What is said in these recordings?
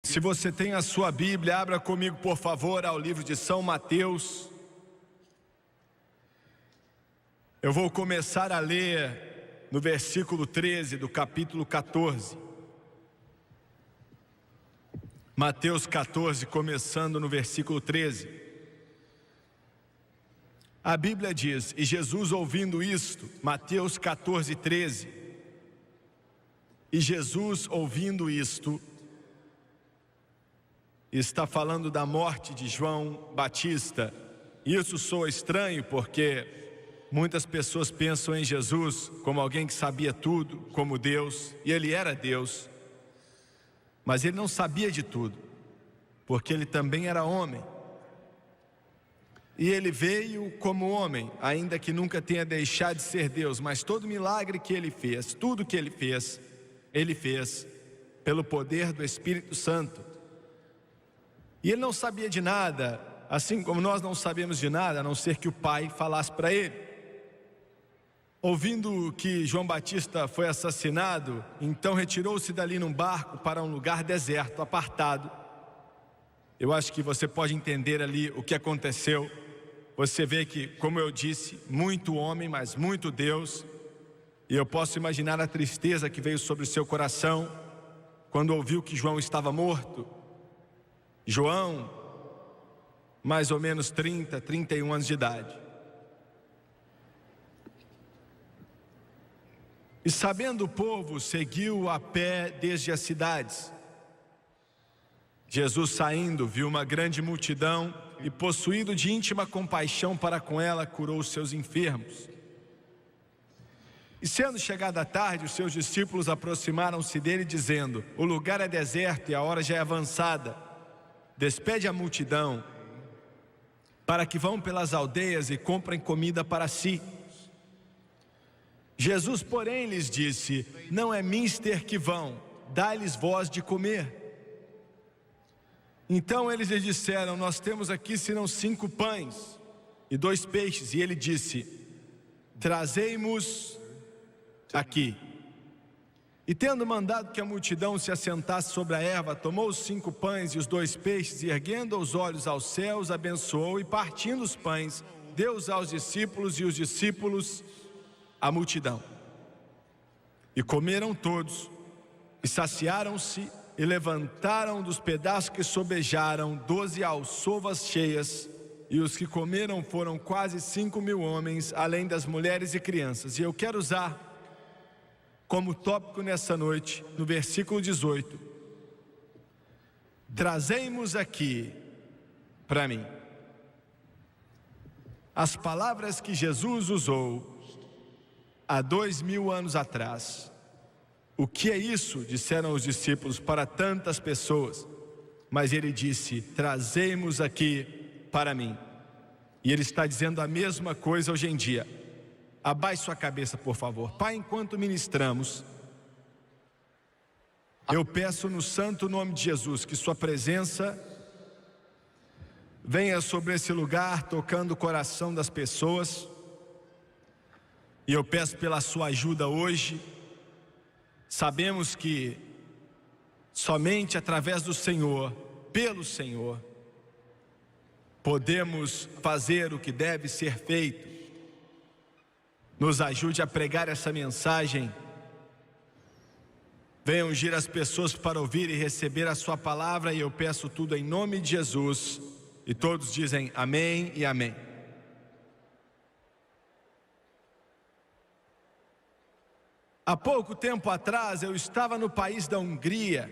Se você tem a sua Bíblia, abra comigo, por favor, ao livro de São Mateus. Eu vou começar a ler no versículo 13 do capítulo 14. Mateus 14, começando no versículo 13. A Bíblia diz: e Jesus, ouvindo isto, Mateus 14, 13. E Jesus, ouvindo isto, está falando da morte de João Batista. Isso soa estranho porque muitas pessoas pensam em Jesus como alguém que sabia tudo, como Deus, e ele era Deus. Mas ele não sabia de tudo, porque ele também era homem. E ele veio como homem, ainda que nunca tenha deixado de ser Deus. Mas todo milagre que ele fez, tudo que ele fez pelo poder do Espírito Santo. E ele não sabia de nada, assim como nós não sabemos de nada, a não ser que o Pai falasse para ele. Ouvindo que João Batista foi assassinado, então retirou-se dali num barco para um lugar deserto, apartado. Eu acho que você pode entender ali o que aconteceu. Você vê que, como eu disse, muito homem, mas muito Deus. E eu posso imaginar a tristeza que veio sobre o seu coração quando ouviu que João estava morto. João, mais ou menos 30, 31 anos de idade. E sabendo o povo, seguiu a pé desde as cidades. Jesus, saindo, viu uma grande multidão e, possuído de íntima compaixão para com ela, curou os seus enfermos. E sendo chegada a tarde, os seus discípulos aproximaram-se dele, dizendo: o lugar é deserto e a hora já é avançada. Despede a multidão, para que vão pelas aldeias e comprem comida para si. Jesus, porém, lhes disse: não é mister que vão, dai-lhes vós de comer. Então eles lhe disseram: nós temos aqui senão 5 pães e 2 peixes. E ele disse: trazei-mos aqui. E tendo mandado que a multidão se assentasse sobre a erva, tomou os 5 pães e os 2 peixes, e erguendo os olhos aos céus, abençoou, e partindo os pães, deu-os aos discípulos, e os discípulos à multidão. E comeram todos, e saciaram-se, e levantaram dos pedaços que sobejaram 12 alçovas cheias, e os que comeram foram quase 5.000 homens, além das mulheres e crianças. E eu quero usar como tópico nessa noite, no versículo 18: trazei-mos aqui para mim. As palavras que Jesus usou há 2000 anos atrás. O que é isso? Disseram os discípulos para tantas pessoas. Mas ele disse: trazei-mos aqui para mim. E ele está dizendo a mesma coisa hoje em dia. Abaixe sua cabeça, por favor. Pai, enquanto ministramos, eu peço no santo nome de Jesus que sua presença venha sobre esse lugar, tocando o coração das pessoas. E eu peço pela sua ajuda hoje. Sabemos que somente através do Senhor, pelo Senhor, podemos fazer o que deve ser feito. Nos ajude a pregar essa mensagem. Venha ungir as pessoas para ouvir e receber a sua palavra. E eu peço tudo em nome de Jesus. E todos dizem amém e amém. Há pouco tempo atrás eu estava no país da Hungria.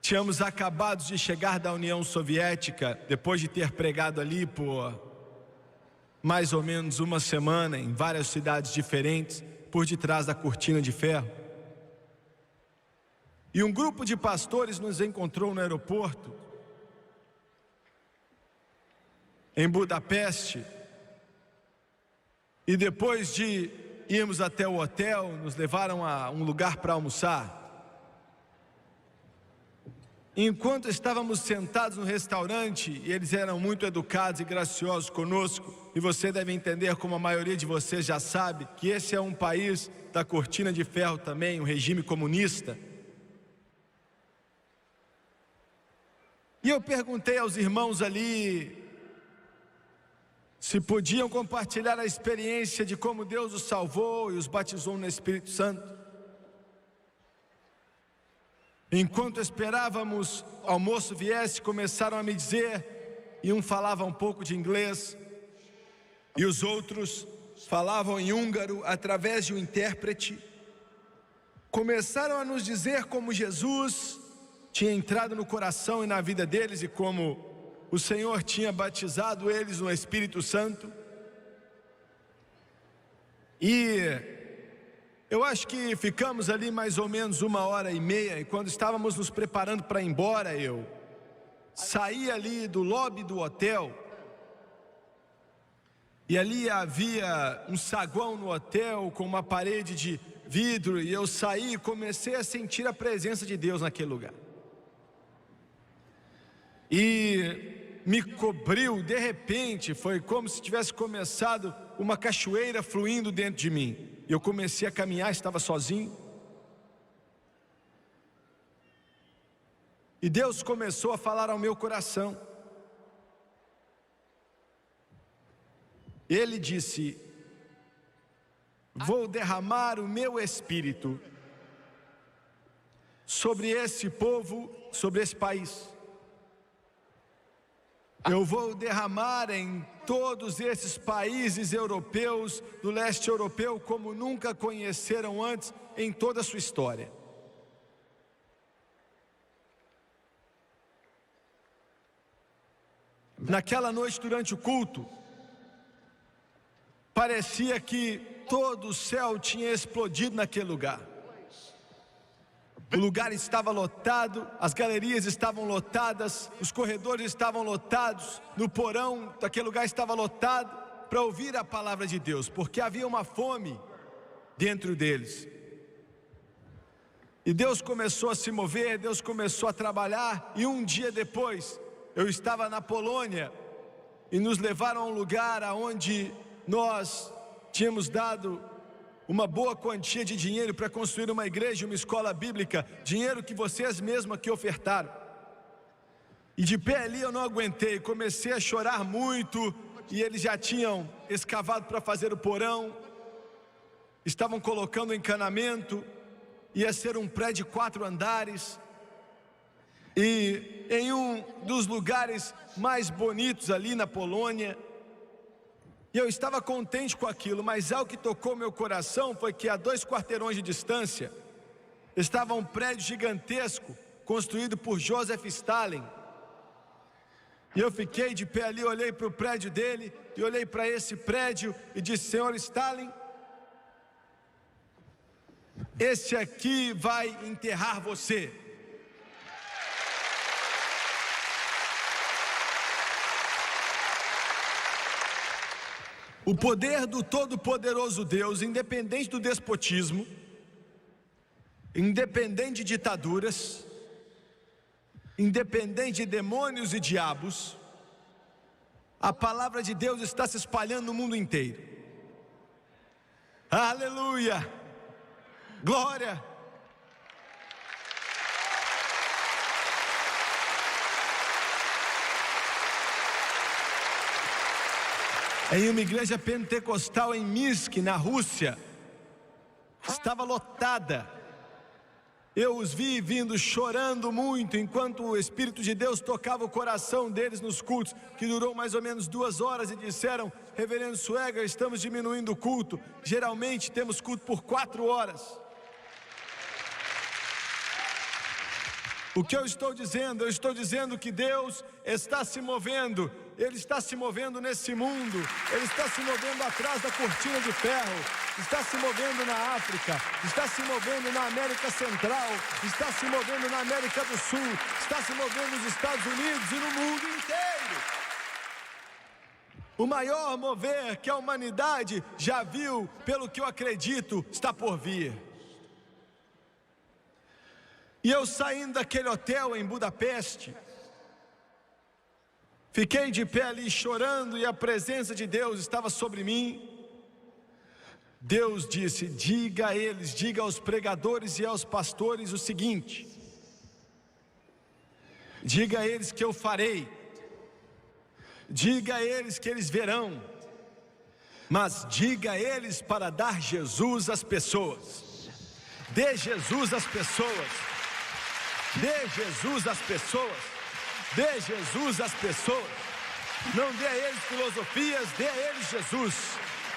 Tínhamos acabado de chegar da União Soviética, depois de ter pregado ali por mais ou menos uma semana em várias cidades diferentes, por detrás da cortina de ferro. E um grupo de pastores nos encontrou no aeroporto, em Budapeste, e depois de irmos até o hotel, nos levaram a um lugar para almoçar. Enquanto estávamos sentados no restaurante, e eles eram muito educados e graciosos conosco, e você deve entender, como a maioria de vocês já sabe, que esse é um país da cortina de ferro também, um regime comunista. E eu perguntei aos irmãos ali se podiam compartilhar a experiência de como Deus os salvou e os batizou no Espírito Santo. Enquanto esperávamos o almoço viesse, começaram a me dizer, e um falava um pouco de inglês, e os outros falavam em húngaro através de um intérprete. Começaram a nos dizer como Jesus tinha entrado no coração e na vida deles e como o Senhor tinha batizado eles no Espírito Santo. E eu acho que ficamos ali mais ou menos 1h30, e quando estávamos nos preparando para ir embora, eu saí ali do lobby do hotel, e ali havia um saguão no hotel com uma parede de vidro, e eu saí e comecei a sentir a presença de Deus naquele lugar. E me cobriu, de repente, foi como se tivesse começado uma cachoeira fluindo dentro de mim. Eu comecei a caminhar, estava sozinho. E Deus começou a falar ao meu coração. Ele disse: vou derramar o meu espírito sobre esse povo, sobre esse país. Eu vou derramar em todos esses países europeus, do leste europeu, como nunca conheceram antes em toda a sua história. Naquela noite, durante o culto, parecia que todo o céu tinha explodido naquele lugar. O lugar estava lotado, as galerias estavam lotadas, os corredores estavam lotados, no porão daquele lugar estava lotado para ouvir a palavra de Deus, porque havia uma fome dentro deles. E Deus começou a se mover, Deus começou a trabalhar, e um dia depois, eu estava na Polônia, e nos levaram a um lugar onde nós tínhamos dado uma boa quantia de dinheiro para construir uma igreja, uma escola bíblica, dinheiro que vocês mesmos aqui ofertaram. E de pé ali eu não aguentei, comecei a chorar muito, e eles já tinham escavado para fazer o porão, estavam colocando o encanamento, ia ser um prédio de 4 andares, e em um dos lugares mais bonitos ali na Polônia. E eu estava contente com aquilo, mas algo que tocou meu coração foi que a 2 quarteirões de distância estava um prédio gigantesco construído por Joseph Stalin. E eu fiquei de pé ali, olhei para o prédio dele e olhei para esse prédio e disse: Senhor Stalin, esse aqui vai enterrar você. O poder do Todo-Poderoso Deus, independente do despotismo, independente de ditaduras, independente de demônios e diabos, a palavra de Deus está se espalhando no mundo inteiro. Aleluia! Glória! Em uma igreja pentecostal em Minsk, na Rússia, estava lotada. Eu os vi vindo chorando muito, enquanto o Espírito de Deus tocava o coração deles nos cultos, que durou mais ou menos 2 horas, e disseram: Reverendo Sueger, estamos diminuindo o culto, geralmente temos culto por 4 horas. O que eu estou dizendo? Eu estou dizendo que Deus está se movendo. Ele está se movendo nesse mundo, Ele está se movendo atrás da cortina de ferro, está se movendo na África, está se movendo na América Central, está se movendo na América do Sul, está se movendo nos Estados Unidos e no mundo inteiro. O maior mover que a humanidade já viu, pelo que eu acredito, está por vir. E eu saindo daquele hotel em Budapeste, fiquei de pé ali chorando, e a presença de Deus estava sobre mim. Deus disse: diga a eles, diga aos pregadores e aos pastores o seguinte: Diga a eles que eu farei. Diga a eles que eles verão. Mas diga a eles para dar Jesus às pessoas. Dê Jesus às pessoas. Dê Jesus às pessoas. Dê Jesus às pessoas. Não dê a eles filosofias, dê a eles Jesus.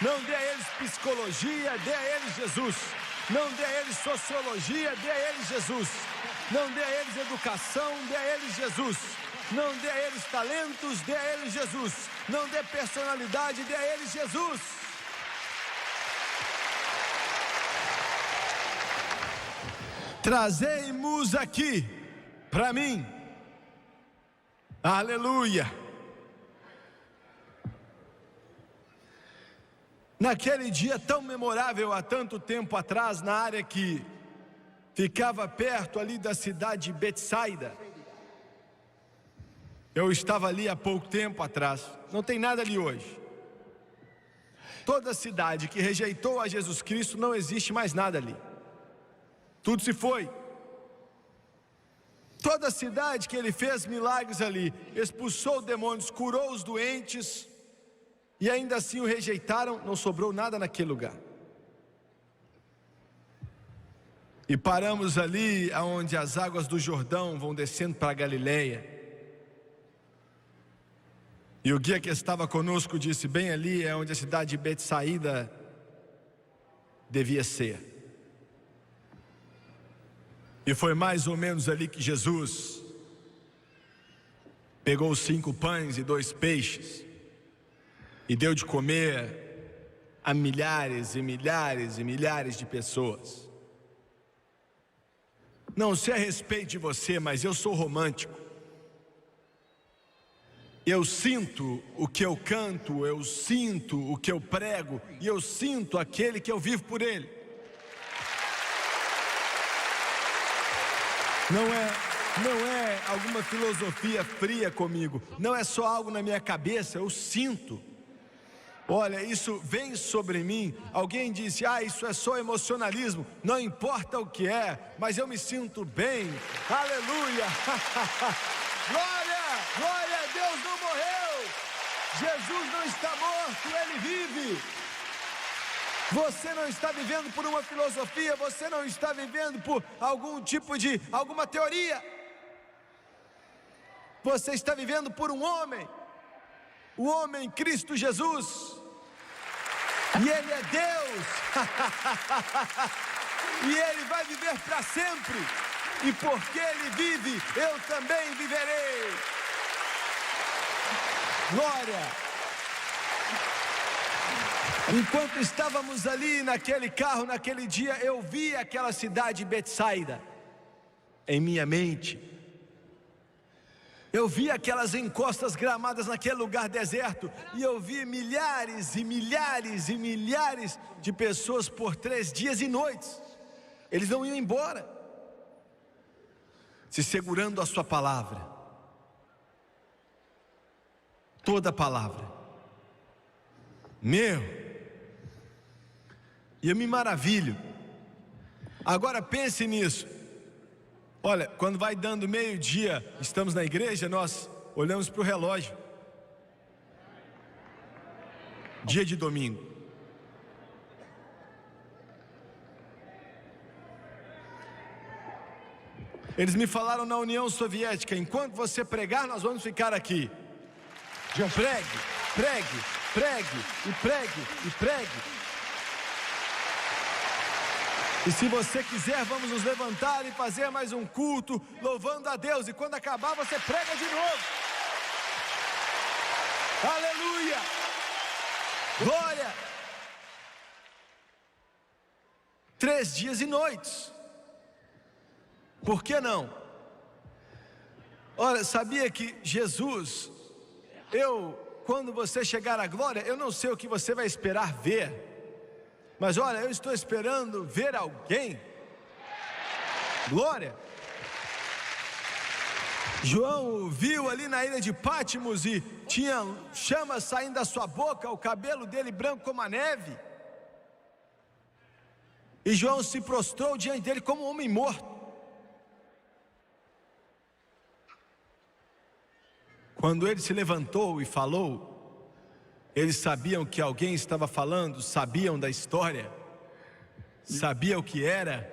Não dê a eles psicologia, dê a eles Jesus. Não dê a eles sociologia, dê a eles Jesus. Não dê a eles educação, dê a eles Jesus. Não dê a eles talentos, dê a eles Jesus. Não dê personalidade, dê a eles Jesus. Trazei-mos aqui para mim. Aleluia. Naquele dia tão memorável, há tanto tempo atrás, na área que ficava perto ali da cidade de Betsaida. Eu estava ali há pouco tempo atrás, não tem nada ali hoje. Toda cidade que rejeitou a Jesus Cristo, não existe mais nada ali. Tudo se foi. Toda cidade que ele fez milagres ali, expulsou demônios, curou os doentes, e ainda assim o rejeitaram, não sobrou nada naquele lugar. E paramos ali onde as águas do Jordão vão descendo para a Galileia. E o guia que estava conosco disse: bem ali é onde a cidade de Betsaida devia ser. E foi mais ou menos ali que Jesus pegou os 5 pães e 2 peixes e deu de comer a milhares e milhares e milhares de pessoas. Não sei a respeito de você, mas eu sou romântico. Eu sinto o que eu canto, eu sinto o que eu prego, e eu sinto aquele que eu vivo por ele. Não é alguma filosofia fria comigo, não é só algo na minha cabeça, eu sinto. Olha, isso vem sobre mim. Alguém disse: isso é só emocionalismo. Não importa o que é, mas eu me sinto bem. Aleluia. Glória, glória a Deus, não morreu. Jesus não está morto, ele vive. Você não está vivendo por uma filosofia, você não está vivendo por alguma teoria. Você está vivendo por um homem, o homem Cristo Jesus. E ele é Deus. E ele vai viver para sempre. E porque ele vive, eu também viverei. Glória. Enquanto estávamos ali naquele carro, naquele dia, eu vi aquela cidade de Betsaida em minha mente. Eu vi aquelas encostas gramadas naquele lugar deserto, e eu vi milhares e milhares e milhares de pessoas por 3 dias e noites. Eles não iam embora, se segurando a sua palavra, toda a palavra. E eu me maravilho. Agora pense nisso. Olha, quando vai dando meio-dia, estamos na igreja, nós olhamos para o relógio. Dia de domingo. Eles me falaram na União Soviética: enquanto você pregar, nós vamos ficar aqui. Pregue, pregue, pregue e pregue e pregue. E se você quiser, vamos nos levantar e fazer mais um culto, louvando a Deus. E quando acabar, você prega de novo. Aleluia! Glória! 3 dias e noites. Por que não? Olha, sabia que Jesus, quando você chegar à glória, eu não sei o que você vai esperar ver. Mas olha, eu estou esperando ver alguém. Glória. João viu ali na ilha de Pátimos e tinha chamas saindo da sua boca, o cabelo dele branco como a neve. E João se prostrou diante dele como um homem morto. Quando ele se levantou e falou, eles sabiam que alguém estava falando, sabiam da história, sabiam o que era.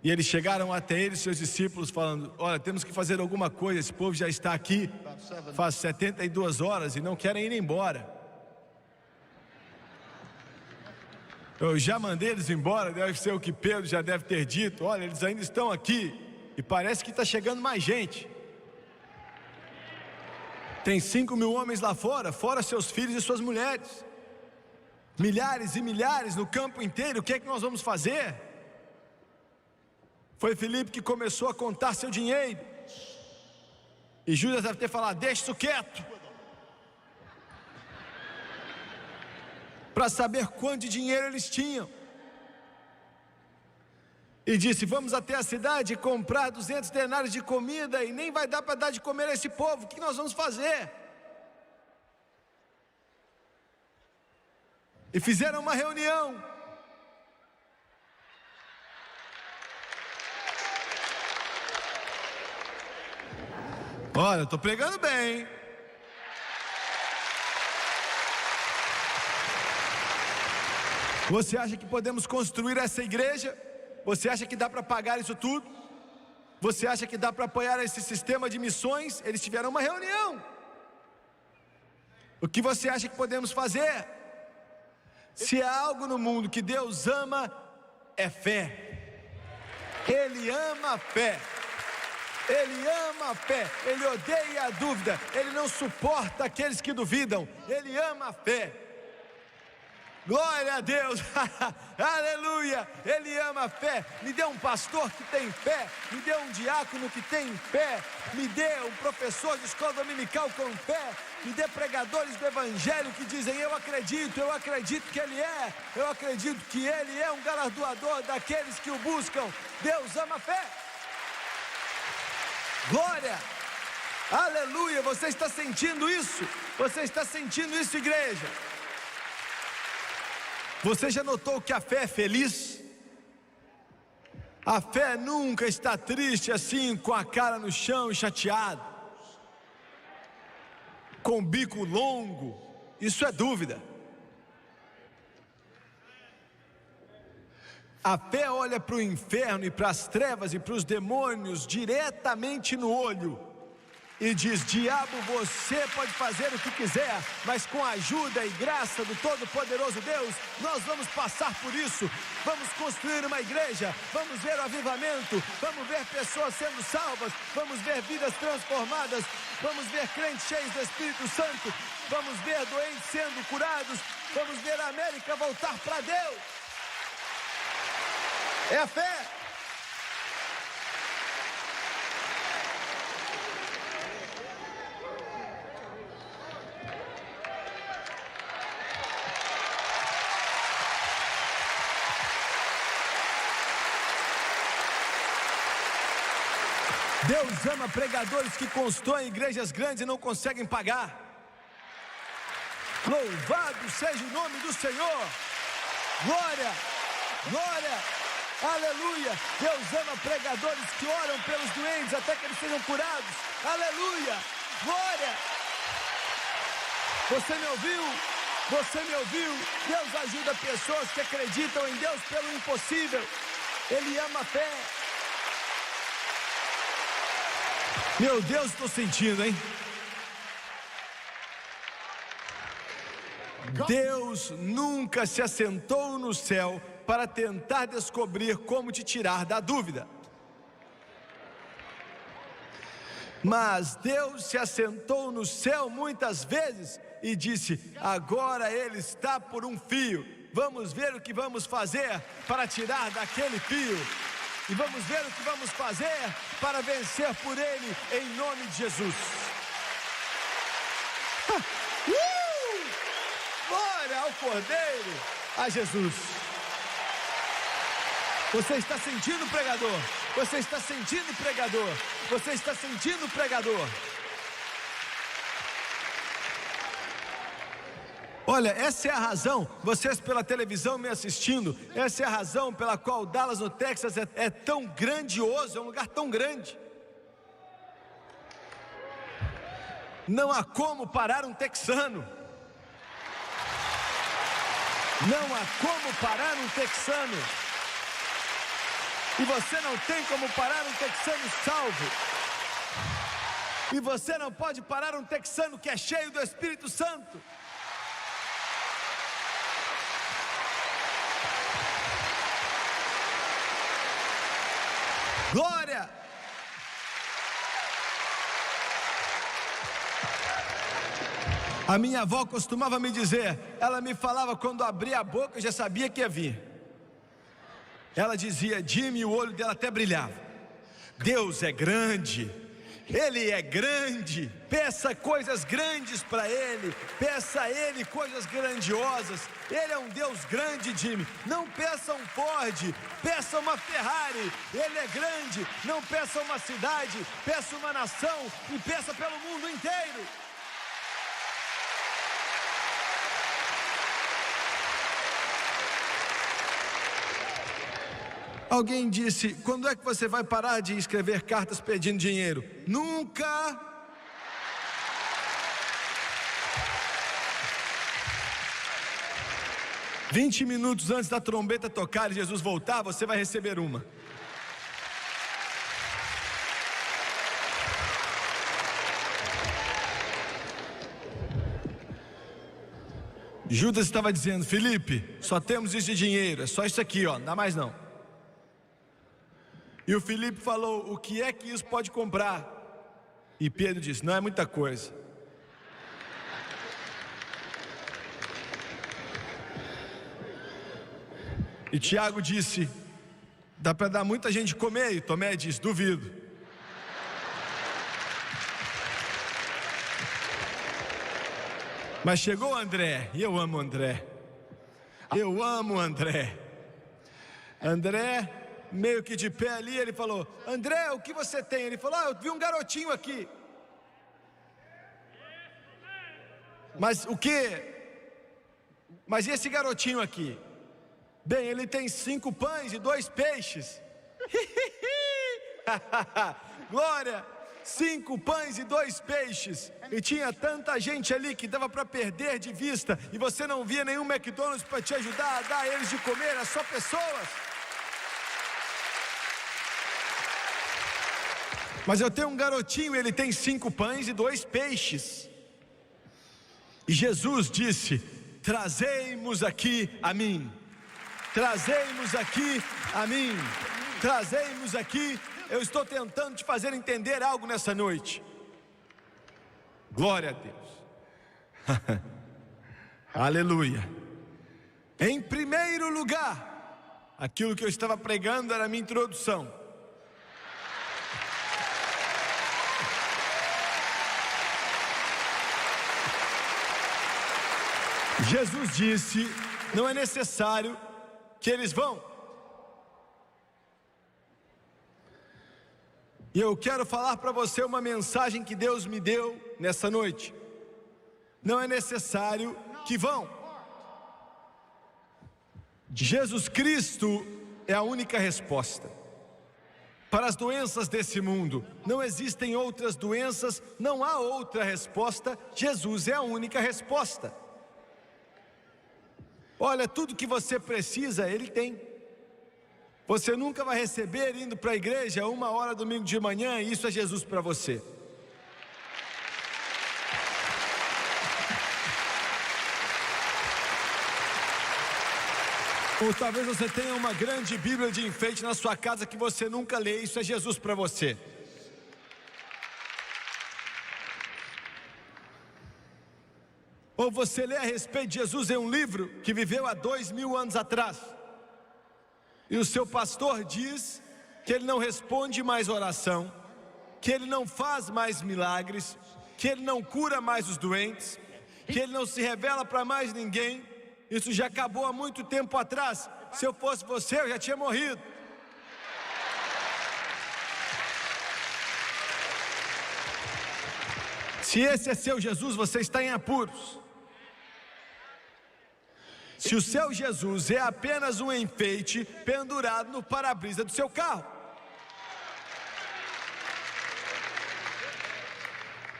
E eles chegaram até ele, seus discípulos, falando: olha, temos que fazer alguma coisa, esse povo já está aqui faz 72 horas e não querem ir embora. Eu já mandei eles embora, deve ser o que Pedro já deve ter dito. Olha, eles ainda estão aqui e parece que está chegando mais gente. Tem 5.000 homens lá fora, fora seus filhos e suas mulheres. Milhares e milhares no campo inteiro, o que é que nós vamos fazer? Foi Filipe que começou a contar seu dinheiro. E Judas deve ter falado: deixa isso quieto. Para saber quanto de dinheiro eles tinham. E disse: vamos até a cidade comprar 200 denários de comida e nem vai dar para dar de comer a esse povo. O que nós vamos fazer? E fizeram uma reunião. Olha, eu estou pregando bem, hein? Você acha que podemos construir essa igreja? Você acha que dá para pagar isso tudo? Você acha que dá para apoiar esse sistema de missões? Eles tiveram uma reunião. O que você acha que podemos fazer? Se há algo no mundo que Deus ama, é fé. Ele ama a fé. Ele ama a fé, Ele odeia a dúvida, Ele não suporta aqueles que duvidam, Ele ama a fé. Glória a Deus, aleluia, Ele ama a fé. Me dê um pastor que tem fé, me dê um diácono que tem fé, me dê um professor de escola dominical com fé, me dê pregadores do evangelho que dizem: eu acredito que Ele é, eu acredito que Ele é um galardoador daqueles que o buscam. Deus ama a fé. Glória, aleluia. Você está sentindo isso? Você está sentindo isso, igreja? Você já notou que a fé é feliz? A fé nunca está triste assim, com a cara no chão e chateado, com o bico longo. Isso é dúvida. A fé olha para o inferno e para as trevas e para os demônios diretamente no olho e diz: diabo, você pode fazer o que quiser, mas com a ajuda e graça do Todo-Poderoso Deus, nós vamos passar por isso. Vamos construir uma igreja, vamos ver o avivamento, vamos ver pessoas sendo salvas, vamos ver vidas transformadas, vamos ver crentes cheios do Espírito Santo, vamos ver doentes sendo curados, vamos ver a América voltar para Deus. É a fé. Deus ama pregadores que constroem igrejas grandes e não conseguem pagar. Louvado seja o nome do Senhor. Glória, glória. Aleluia, Deus ama pregadores que oram pelos doentes até que eles sejam curados. Aleluia, glória. Você me ouviu? Você me ouviu? Deus ajuda pessoas que acreditam em Deus pelo impossível. Ele ama a fé. Meu Deus, estou sentindo, hein? Deus nunca se assentou no céu para tentar descobrir como te tirar da dúvida. Mas Deus se assentou no céu muitas vezes e disse: agora Ele está por um fio. Vamos ver o que vamos fazer para tirar daquele fio. E vamos ver o que vamos fazer para vencer por Ele, em nome de Jesus. Glória ao Cordeiro, a Jesus. Você está sentindo, pregador? Você está sentindo, pregador? Você está sentindo, pregador? Olha, essa é a razão, vocês pela televisão me assistindo, essa é a razão pela qual Dallas, no Texas, é tão grandioso, é um lugar tão grande. Não há como parar um texano. Não há como parar um texano. E você não tem como parar um texano salvo. E você não pode parar um texano que é cheio do Espírito Santo. Glória! A minha avó costumava me dizer, ela me falava quando abria a boca, eu já sabia que ia vir. Ela dizia, Jimmy, o olho dela até brilhava. Deus é grande, Ele é grande, peça coisas grandes para Ele, peça a Ele coisas grandiosas. Ele é um Deus grande, Jimmy. Não peça um Ford, peça uma Ferrari. Ele é grande, não peça uma cidade, peça uma nação e peça pelo mundo inteiro. Alguém disse, quando é que você vai parar de escrever cartas pedindo dinheiro? Nunca! "20 minutos antes da trombeta tocar e Jesus voltar, você vai receber uma. Judas estava dizendo, Felipe, só temos isso de dinheiro, é só isso aqui, ó, não dá mais não. E o Filipe falou, o que é que isso pode comprar? E Pedro disse, não é muita coisa. E Tiago disse, dá para dar muita gente comer? E Tomé disse, duvido. Mas chegou André, e eu amo André. Eu amo André. André, meio que de pé ali, ele falou, André, o que você tem? Ele falou, eu vi um garotinho aqui. Mas o que? Mas e esse garotinho aqui? Bem, ele tem 5 pães e 2 peixes. Glória! 5 pães e 2 peixes. E tinha tanta gente ali que dava para perder de vista. E você não via nenhum McDonald's para te ajudar a dar a eles de comer, era só pessoas. Mas eu tenho um garotinho, ele tem 5 pães e 2 peixes. E Jesus disse, trazei-mos aqui a mim. Trazei-mos aqui a mim. Trazei-nos aqui. Eu estou tentando te fazer entender algo nessa noite. Glória a Deus. Aleluia. Em primeiro lugar, aquilo que eu estava pregando era a minha introdução. Jesus disse, não é necessário que eles vão. E eu quero falar para você uma mensagem que Deus me deu nessa noite. Não é necessário que vão. Jesus Cristo é a única resposta. Para as doenças desse mundo, não existem outras doenças, não há outra resposta. Jesus é a única resposta. Olha, tudo que você precisa, Ele tem. Você nunca vai receber indo para a igreja 1h domingo de manhã, e isso é Jesus para você. Ou talvez você tenha uma grande Bíblia de enfeite na sua casa que você nunca lê, isso é Jesus para você. Ou você lê a respeito de Jesus em um livro que viveu há 2000 anos atrás. E o seu pastor diz que ele não responde mais oração, que ele não faz mais milagres, que ele não cura mais os doentes, que ele não se revela para mais ninguém. Isso já acabou há muito tempo atrás. Se eu fosse você, eu já tinha morrido. Se esse é seu Jesus, você está em apuros. Se o seu Jesus é apenas um enfeite pendurado no para-brisa do seu carro.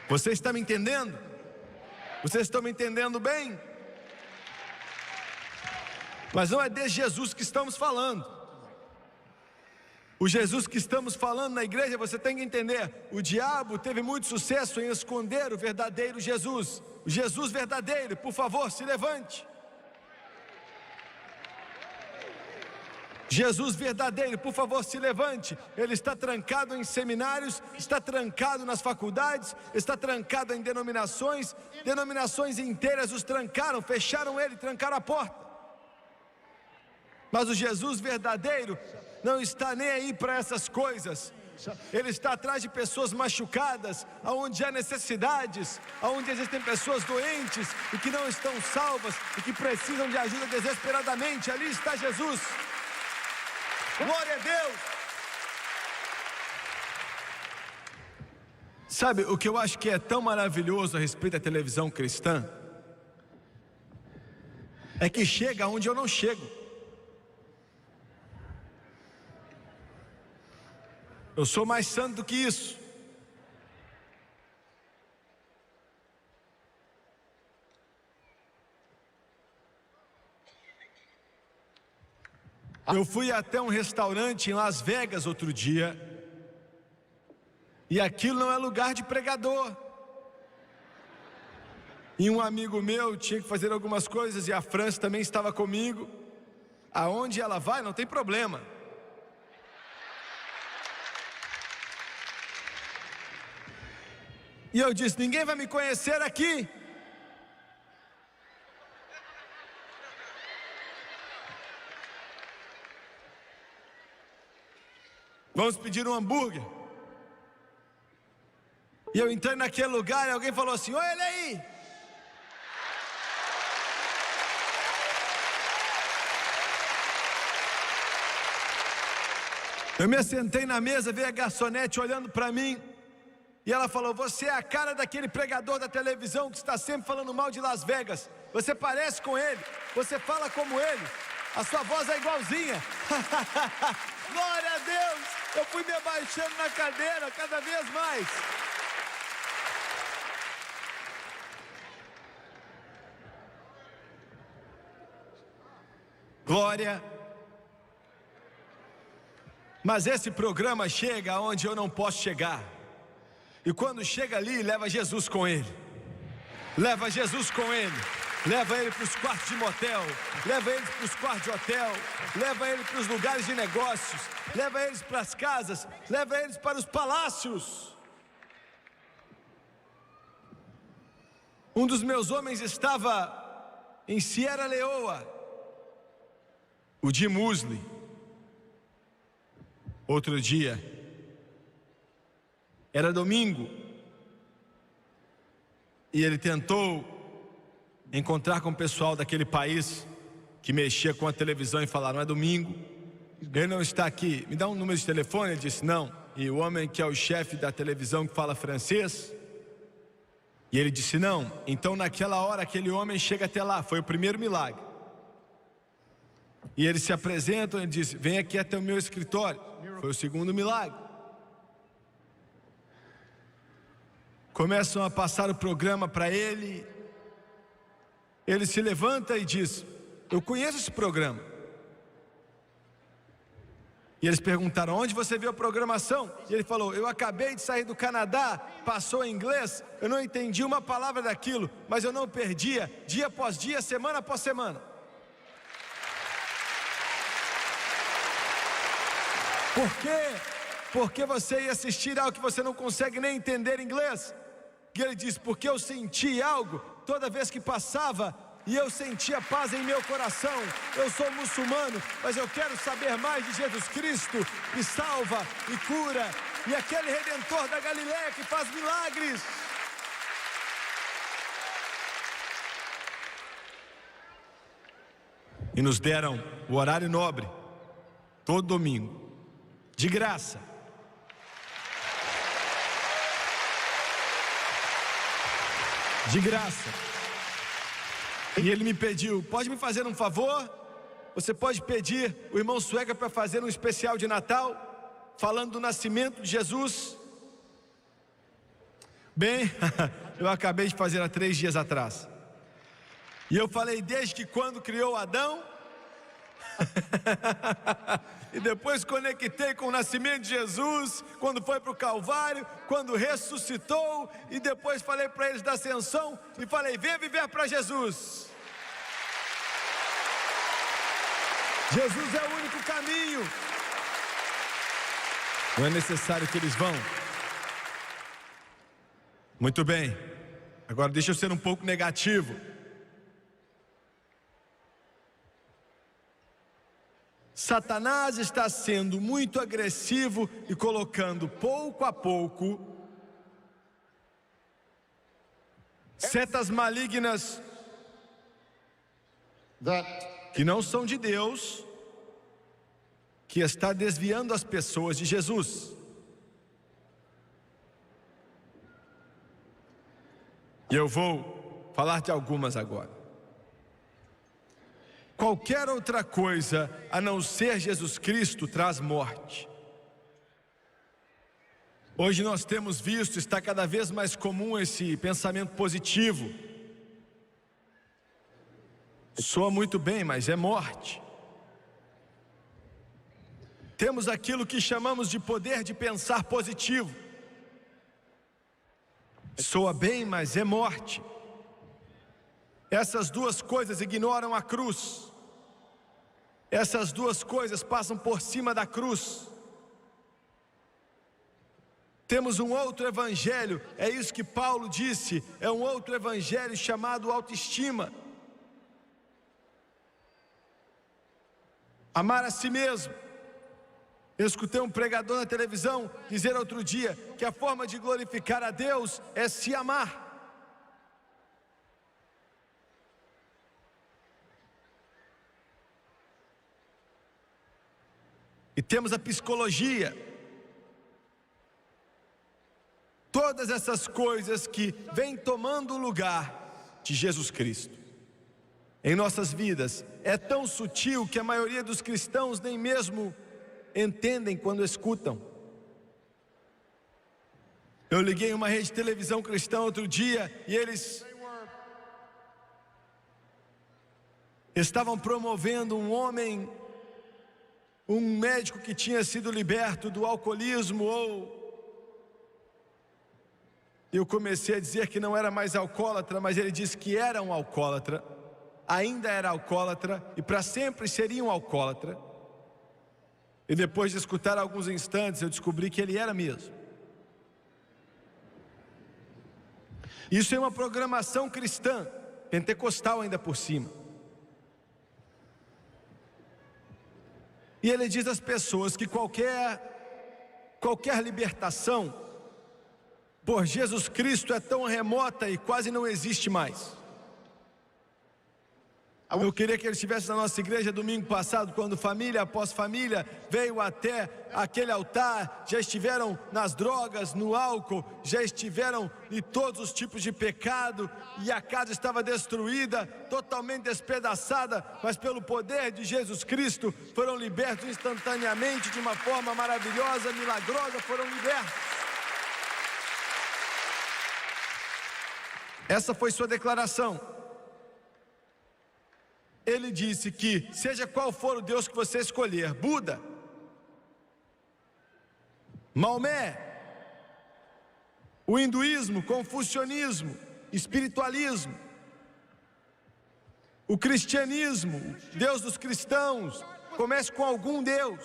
Você está me entendendo? Vocês estão me entendendo bem? Mas não é desse Jesus que estamos falando. O Jesus que estamos falando na igreja, você tem que entender, o diabo teve muito sucesso em esconder o verdadeiro Jesus. O Jesus verdadeiro, por favor, se levante. Jesus verdadeiro, por favor, se levante. Ele está trancado em seminários, está trancado nas faculdades, está trancado em denominações inteiras os trancaram, fecharam ele, trancaram a porta. Mas o Jesus verdadeiro não está nem aí para essas coisas. Ele está atrás de pessoas machucadas, aonde há necessidades, aonde existem pessoas doentes e que não estão salvas e que precisam de ajuda desesperadamente. Ali está Jesus. Glória a Deus. Sabe, o que eu acho que é tão maravilhoso a respeito da televisão cristã é que chega onde eu não chego. Eu sou mais santo do que isso. Eu fui até um restaurante em Las Vegas outro dia, e aquilo não é lugar de pregador. E um amigo meu tinha que fazer algumas coisas, e a França também estava comigo. Aonde ela vai, não tem problema. E eu disse, ninguém vai me conhecer aqui. Vamos pedir um hambúrguer. E eu entrei naquele lugar e alguém falou assim, olha ele aí. Eu me assentei na mesa, veio a garçonete olhando para mim. E ela falou, você é a cara daquele pregador da televisão que está sempre falando mal de Las Vegas. Você parece com ele, você fala como ele, a sua voz é igualzinha. Glória a Deus, eu fui me abaixando na cadeira cada vez mais. Glória. Mas esse programa chega aonde eu não posso chegar. E quando chega ali, leva Jesus com ele. Leva Jesus com ele. Leva ele para os quartos de motel. Leva eles para os quartos de hotel. Leva ele para os lugares de negócios. Leva eles para as casas. Leva eles para os palácios. Um dos meus homens estava em Sierra Leoa. O Jim Musley. Outro dia. Era domingo, e ele tentou encontrar com o pessoal daquele país que mexia com a televisão e falar, não é domingo, ele não está aqui, me dá um número de telefone, ele disse não, e o homem que é o chefe da televisão que fala francês, e ele disse não, então naquela hora aquele homem chega até lá, foi o primeiro milagre, e eles se apresentam, ele diz, vem aqui até o meu escritório, foi o segundo milagre. Começam a passar o programa para ele. Ele se levanta e diz, eu conheço esse programa. E eles perguntaram, onde você viu a programação? E ele falou, eu acabei de sair do Canadá, passou em inglês, eu não entendi uma palavra daquilo, mas eu não perdia, dia após dia, semana após semana. Por quê? Porque você ia assistir algo que você não consegue nem entender inglês. E ele diz, porque eu senti algo toda vez que passava e eu sentia paz em meu coração. Eu sou muçulmano, mas eu quero saber mais de Jesus Cristo, que salva e cura, e aquele Redentor da Galileia que faz milagres. E nos deram o horário nobre, todo domingo, de graça. De graça. E ele me pediu, pode me fazer um favor? Você pode pedir o irmão Sueca para fazer um especial de Natal, falando do nascimento de Jesus? Bem, eu acabei de fazer há 3 dias atrás. E eu falei desde que quando criou Adão. E depois conectei com o nascimento de Jesus, quando foi para o Calvário, quando ressuscitou. E depois falei para eles da ascensão e falei: venha viver para Jesus. Jesus é o único caminho. Não é necessário que eles vão. Muito bem. Agora deixa eu ser um pouco negativo. Satanás está sendo muito agressivo e colocando pouco a pouco setas malignas que não são de Deus, que está desviando as pessoas de Jesus. E eu vou falar de algumas agora. Qualquer outra coisa a não ser Jesus Cristo traz morte. Hoje nós temos visto, está cada vez mais comum esse pensamento positivo. Soa muito bem, mas é morte. Temos aquilo que chamamos de poder de pensar positivo. Soa bem, mas é morte. Essas duas coisas ignoram a cruz. Essas duas coisas passam por cima da cruz. Temos um outro evangelho, é isso que Paulo disse, é um outro evangelho chamado autoestima. Amar a si mesmo. Eu escutei um pregador na televisão dizer outro dia que a forma de glorificar a Deus é se amar. E temos a psicologia. Todas essas coisas que vêm tomando o lugar de Jesus Cristo em nossas vidas. É tão sutil que a maioria dos cristãos nem mesmo entendem quando escutam. Eu liguei uma rede de televisão cristã outro dia e eles estavam promovendo um homem, um médico que tinha sido liberto do alcoolismo, eu comecei a dizer que não era mais alcoólatra, mas ele disse que era um alcoólatra, ainda era alcoólatra e para sempre seria um alcoólatra. E depois de escutar alguns instantes, eu descobri que ele era mesmo. Isso é uma programação cristã, pentecostal ainda por cima. E ele diz às pessoas que qualquer libertação por Jesus Cristo é tão remota e quase não existe mais. Eu queria que ele estivesse na nossa igreja domingo passado, quando família após família veio até aquele altar. Já estiveram nas drogas, no álcool, já estiveram em todos os tipos de pecado, e a casa estava destruída, totalmente despedaçada, mas pelo poder de Jesus Cristo foram libertos instantaneamente, de uma forma maravilhosa, milagrosa, foram libertos. Essa foi sua declaração. Ele disse que seja qual for o Deus que você escolher, Buda, Maomé, o hinduísmo, confucionismo, espiritualismo, o cristianismo, Deus dos cristãos, comece com algum Deus.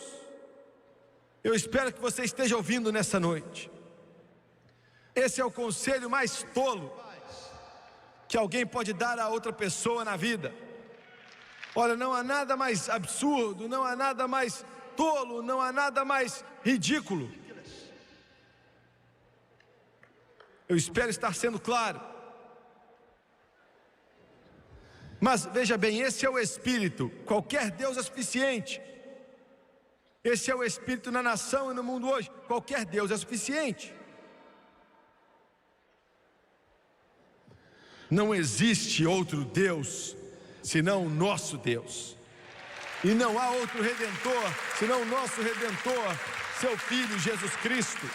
Eu espero que você esteja ouvindo nessa noite. Esse é o conselho mais tolo que alguém pode dar a outra pessoa na vida. Olha, não há nada mais absurdo, não há nada mais tolo, não há nada mais ridículo. Eu espero estar sendo claro. Mas veja bem, esse é o Espírito. Qualquer Deus é suficiente. Esse é o Espírito na nação e no mundo hoje. Qualquer Deus é suficiente. Não existe outro Deus senão o nosso Deus. E não há outro Redentor senão o nosso Redentor, seu Filho Jesus Cristo.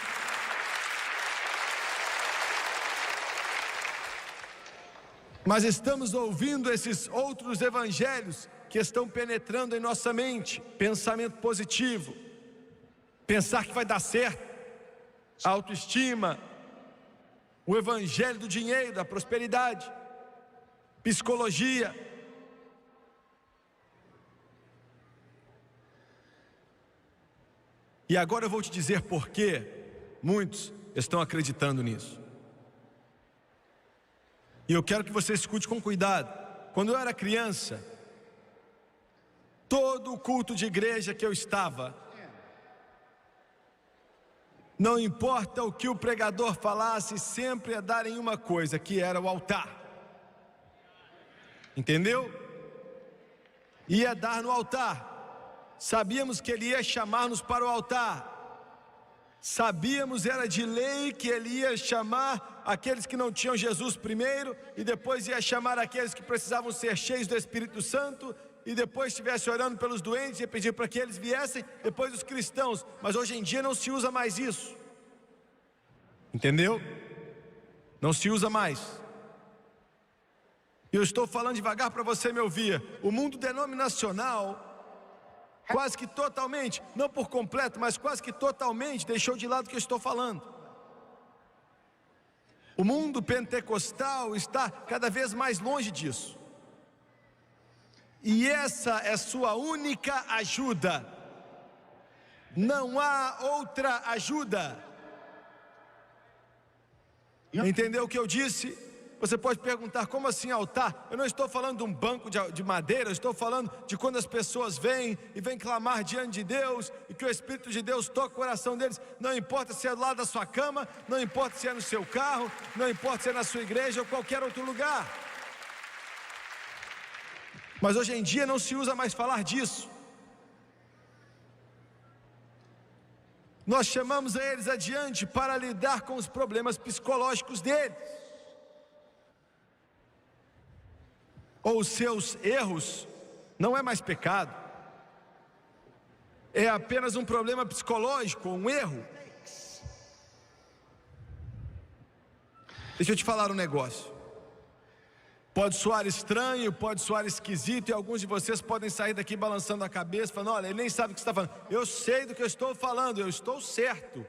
Mas estamos ouvindo esses outros evangelhos que estão penetrando em nossa mente. Pensamento positivo, pensar que vai dar certo, autoestima, o evangelho do dinheiro, da prosperidade, psicologia. E agora eu vou te dizer por que muitos estão acreditando nisso. E eu quero que você escute com cuidado. Quando eu era criança, todo o culto de igreja que eu estava, não importa o que o pregador falasse, sempre ia dar em uma coisa, que era o altar. Entendeu? Ia dar no altar. Sabíamos que ele ia chamar-nos para o altar. Sabíamos, era de lei, que ele ia chamar aqueles que não tinham Jesus primeiro, e depois ia chamar aqueles que precisavam ser cheios do Espírito Santo, e depois estivesse orando pelos doentes, ia pedir para que eles viessem, depois os cristãos. Mas hoje em dia não se usa mais isso. Entendeu? Não se usa mais. E eu estou falando devagar para você me ouvir. O mundo denominacional quase que totalmente, não por completo, mas quase que totalmente deixou de lado o que eu estou falando. O mundo pentecostal está cada vez mais longe disso. E essa é sua única ajuda. Não há outra ajuda. Entendeu o que eu disse? Você pode perguntar, como assim altar? Eu não estou falando de um banco de madeira, eu estou falando de quando as pessoas vêm e vêm clamar diante de Deus, e que o Espírito de Deus toca o coração deles. Não importa se é do lado da sua cama, não importa se é no seu carro, não importa se é na sua igreja ou qualquer outro lugar. Mas hoje em dia não se usa mais falar disso. Nós chamamos a eles adiante para lidar com os problemas psicológicos deles, ou os seus erros. Não é mais pecado, é apenas um problema psicológico, um erro. Deixa eu te falar um negócio. Pode soar estranho, pode soar esquisito, e alguns de vocês podem sair daqui balançando a cabeça, falando, olha, ele nem sabe o que está falando. Eu sei do que eu estou falando, eu estou certo.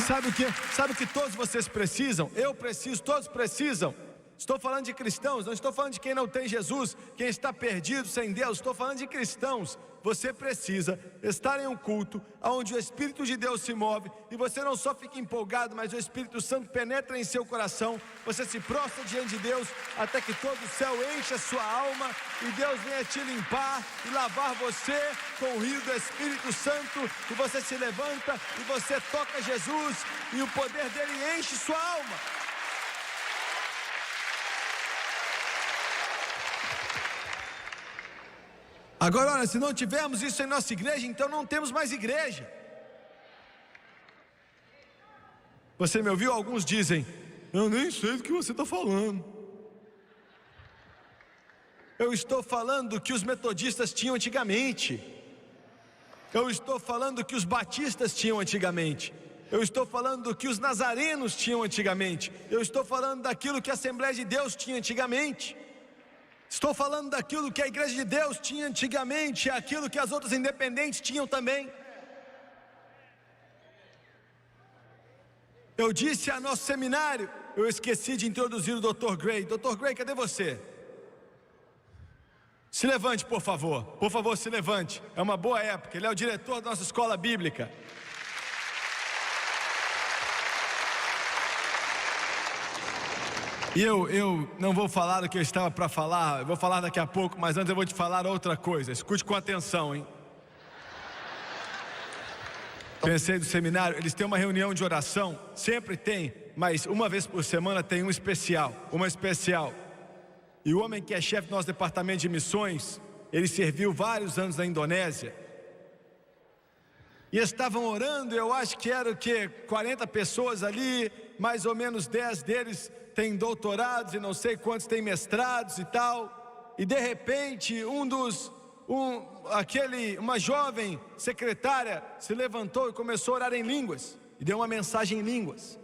Sabe o que todos vocês precisam? Eu preciso, todos precisam. Estou falando de cristãos, não estou falando de quem não tem Jesus, quem está perdido sem Deus. Estou falando de cristãos. Você precisa estar em um culto onde o Espírito de Deus se move, e você não só fica empolgado, mas o Espírito Santo penetra em seu coração. Você se prostra diante de Deus até que todo o céu enche a sua alma, e Deus venha te limpar e lavar você com o rio do Espírito Santo, e você se levanta e você toca Jesus, e o poder dele enche sua alma. Agora, olha, se não tivermos isso em nossa igreja, então não temos mais igreja. Você me ouviu? Alguns dizem, eu nem sei do que você está falando. Eu estou falando que os metodistas tinham antigamente. Eu estou falando que os batistas tinham antigamente. Eu estou falando que os nazarenos tinham antigamente. Eu estou falando daquilo que a Assembleia de Deus tinha antigamente. Estou falando daquilo que a Igreja de Deus tinha antigamente, aquilo que as outras independentes tinham também. Eu disse a nosso seminário, eu esqueci de introduzir o Dr. Gray. Dr. Gray, cadê você? Se levante, por favor, se levante. É uma boa época, ele é o diretor da nossa escola bíblica. E eu não vou falar o que eu estava para falar, eu vou falar daqui a pouco, mas antes eu vou te falar outra coisa. Escute com atenção, hein? Pensei do seminário, eles têm uma reunião de oração, sempre tem, mas uma vez por semana tem uma especial. E o homem que é chefe do nosso departamento de missões, ele serviu vários anos na Indonésia. E estavam orando, eu acho que era 40 pessoas ali, mais ou menos 10 deles têm doutorados e não sei quantos têm mestrados e tal. E de repente uma jovem secretária se levantou e começou a orar em línguas. e deu uma mensagem em línguas.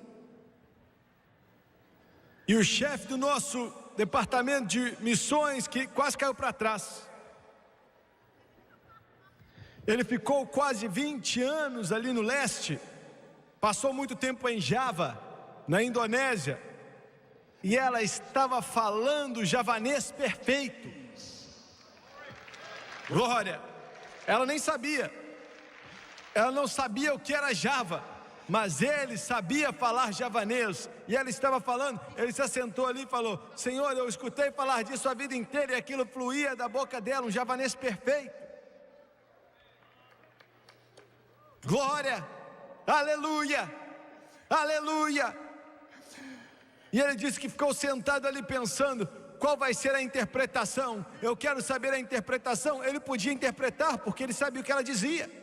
E o chefe do nosso departamento de missões, que quase caiu para trás, ele ficou quase 20 anos ali no leste, passou muito tempo em Java, na Indonésia, e ela estava falando javanês perfeito. Glória! Ela nem sabia, ela não sabia o que era Java, mas ele sabia falar javanês, e ela estava falando. Ele se assentou ali e falou: Senhor, eu escutei falar disso a vida inteira, e aquilo fluía da boca dela, um javanês perfeito. Glória, aleluia, aleluia. E ele disse que ficou sentado ali pensando: qual vai ser a interpretação? Eu quero saber a interpretação. Ele podia interpretar porque ele sabia o que ela dizia.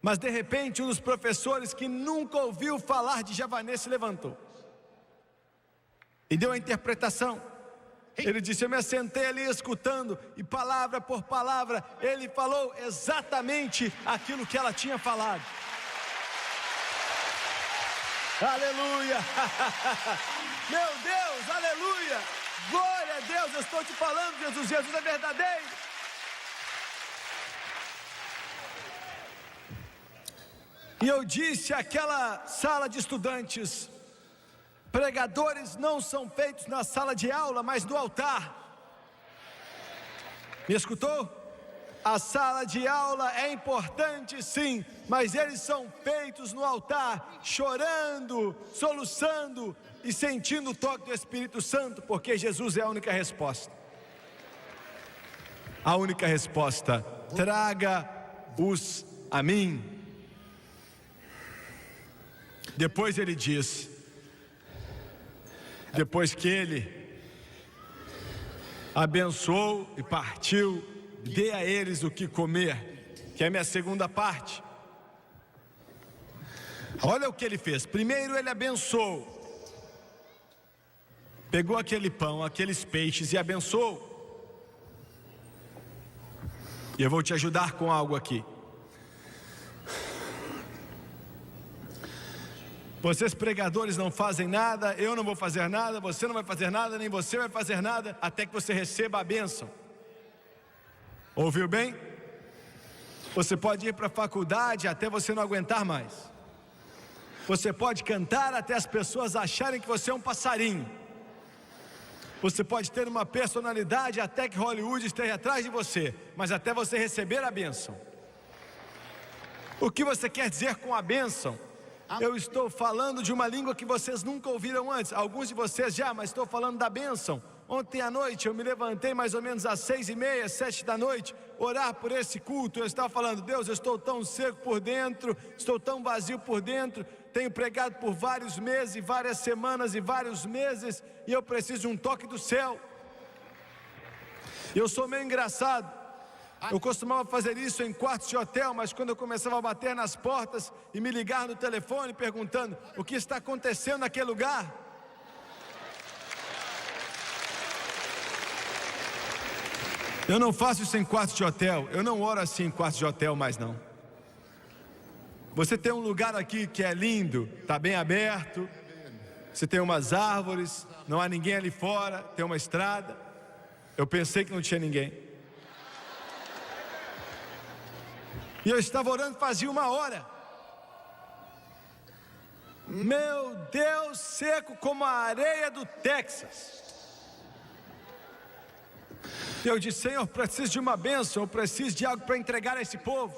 Mas de repente um dos professores que nunca ouviu falar de javanês se levantou e deu a interpretação. Ele disse: eu me assentei ali escutando, e palavra por palavra ele falou exatamente aquilo que ela tinha falado. Aleluia! Meu Deus, aleluia! Glória a Deus, eu estou te falando, Jesus, Jesus é verdadeiro. E eu disse àquela sala de estudantes: pregadores não são feitos na sala de aula, mas no altar. Me escutou? A sala de aula é importante, sim, mas eles são feitos no altar, chorando, soluçando e sentindo o toque do Espírito Santo, porque Jesus é a única resposta. A única resposta: traga-os a mim. Depois ele diz, depois que ele abençoou e partiu, dê a eles o que comer, que é a minha segunda parte. Olha o que ele fez. Primeiro ele abençoou, pegou aquele pão, aqueles peixes e abençoou. E eu vou te ajudar com algo aqui. Vocês pregadores não fazem nada, eu não vou fazer nada, você não vai fazer nada, nem você vai fazer nada, até que você receba a bênção. Ouviu bem? Você pode ir para a faculdade até você não aguentar mais. Você pode cantar até as pessoas acharem que você é um passarinho. Você pode ter uma personalidade até que Hollywood esteja atrás de você, mas até você receber a bênção. O que você quer dizer com a bênção? Eu estou falando de uma língua que vocês nunca ouviram antes. Alguns de vocês já, mas estou falando da bênção. Ontem à noite eu me levantei mais ou menos às 6:30, 7 da noite, orar por esse culto. Eu estava falando: Deus, eu estou tão seco por dentro, estou tão vazio por dentro. Tenho pregado por vários meses, e várias semanas e vários meses, e eu preciso de um toque do céu. Eu sou meio engraçado. Eu costumava fazer isso em quartos de hotel, mas quando eu começava a bater nas portas e me ligar no telefone perguntando o que está acontecendo naquele lugar, eu não faço isso em quartos de hotel. Eu não oro assim em quartos de hotel mais não. Você tem um lugar aqui que é lindo, está bem aberto, você tem umas árvores, não há ninguém ali fora, tem uma estrada. Eu pensei que não tinha ninguém. E eu estava orando fazia 1 hora. Meu Deus, seco como a areia do Texas. Eu disse: Senhor, preciso de uma bênção, eu preciso de algo para entregar a esse povo.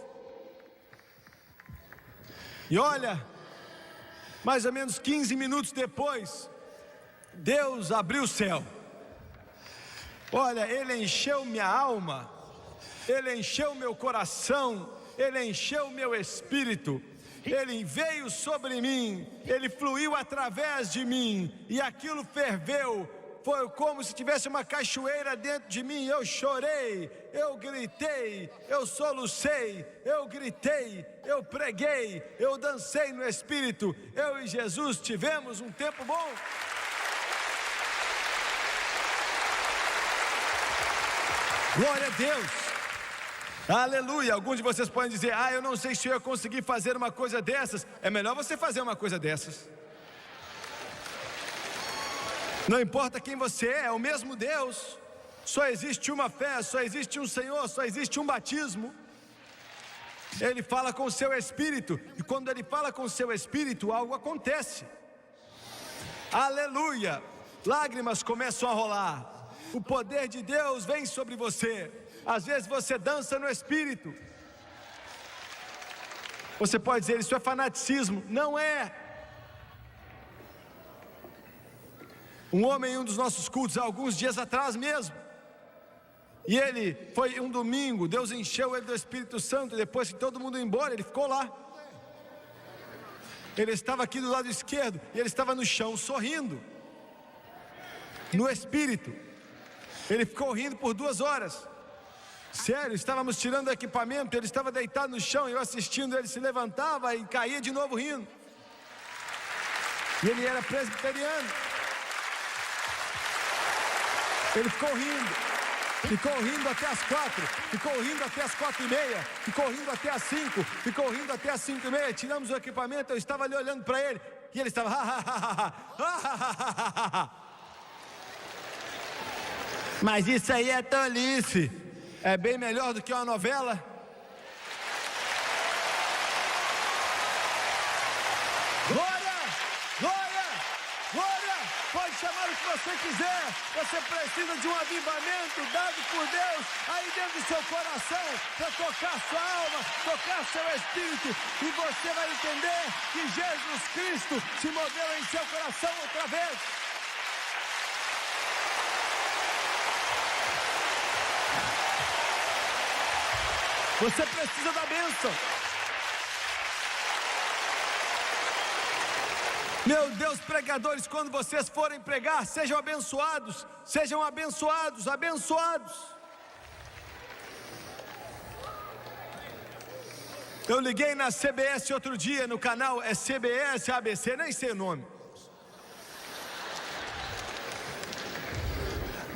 E olha, mais ou menos 15 minutos depois, Deus abriu o céu. Olha, Ele encheu minha alma, Ele encheu meu coração, Ele encheu meu espírito, Ele veio sobre mim, Ele fluiu através de mim, e aquilo ferveu. Foi como se tivesse uma cachoeira dentro de mim. Eu chorei, eu gritei, eu solucei, eu gritei, eu preguei, eu dancei no Espírito. Eu e Jesus tivemos um tempo bom. Glória a Deus. Aleluia. Alguns de vocês podem dizer: eu não sei se eu ia conseguir fazer uma coisa dessas. É melhor você fazer uma coisa dessas. Não importa quem você é o mesmo Deus. Só existe uma fé, só existe um Senhor, só existe um batismo. Ele fala com o seu espírito, e quando ele fala com o seu espírito, algo acontece. Aleluia. Lágrimas começam a rolar. O poder de Deus vem sobre você. Às vezes você dança no espírito. Você pode dizer: isso é fanaticismo. Não é. Um homem em um dos nossos cultos, há alguns dias atrás mesmo, e ele foi um domingo, Deus encheu ele do Espírito Santo, e depois que todo mundo ia embora, ele ficou lá. Ele estava aqui do lado esquerdo, e ele estava no chão sorrindo, no Espírito. Ele ficou rindo por 2 horas. Sério, estávamos tirando o equipamento, ele estava deitado no chão, eu assistindo, ele se levantava e caía de novo rindo. E ele era presbiteriano. Ele ficou rindo até as 4, ficou rindo até as 4:30, ficou rindo até as 5, ficou rindo até as 5:30. Tiramos o equipamento, eu estava ali olhando para ele, e ele estava Mas isso aí é tolice. É bem melhor do que uma novela. Glória, glória, glória. Pode chamar o que você quiser. Você precisa de um avivamento dado por Deus aí dentro do seu coração, para tocar sua alma, tocar seu espírito, e você vai entender que Jesus Cristo se moveu em seu coração outra vez. Você precisa da bênção. Meu Deus, pregadores, quando vocês forem pregar, sejam abençoados, sejam abençoados, abençoados. Eu liguei na CBS outro dia, no canal, é CBS, ABC, nem sei o nome.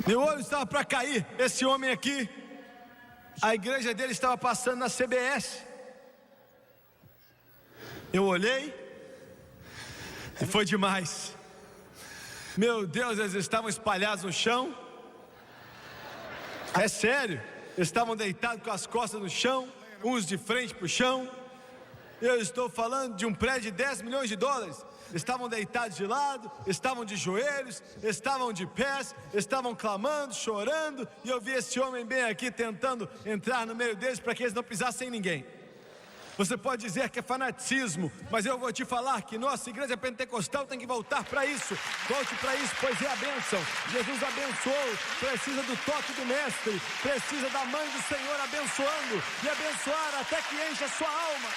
Meu olho estava para cair, esse homem aqui, a igreja dele estava passando na CBS. Eu olhei, e foi demais. Meu Deus, eles estavam espalhados no chão. É sério, eles estavam deitados com as costas no chão, uns de frente para o chão. Eu estou falando de um prédio de 10 milhões de dólares. Estavam deitados de lado, estavam de joelhos, estavam de pés, estavam clamando, chorando. E eu vi esse homem bem aqui tentando entrar no meio deles para que eles não pisassem em ninguém. Você pode dizer que é fanaticismo, mas eu vou te falar que nossa igreja pentecostal tem que voltar para isso. Volte para isso, pois é a bênção. Jesus abençoou, precisa do toque do mestre, precisa da mãe do Senhor abençoando, e abençoar até que encha a sua alma.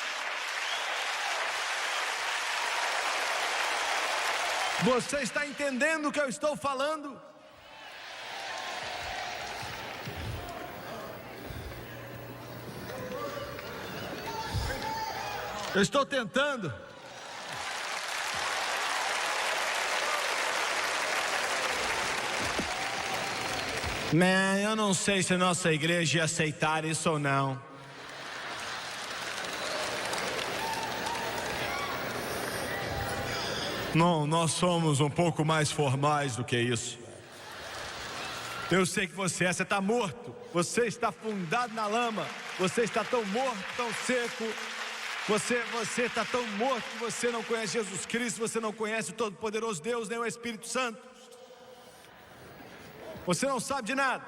Você está entendendo o que eu estou falando? Eu estou tentando. Eu não sei se nossa igreja ia aceitar isso ou não. Não, nós somos um pouco mais formais do que isso. Eu sei que você está morto. Você está afundado na lama. Você está tão morto, tão seco. Você está tão morto que você não conhece Jesus Cristo, você não conhece o Todo-Poderoso Deus, nem o Espírito Santo. Você não sabe de nada.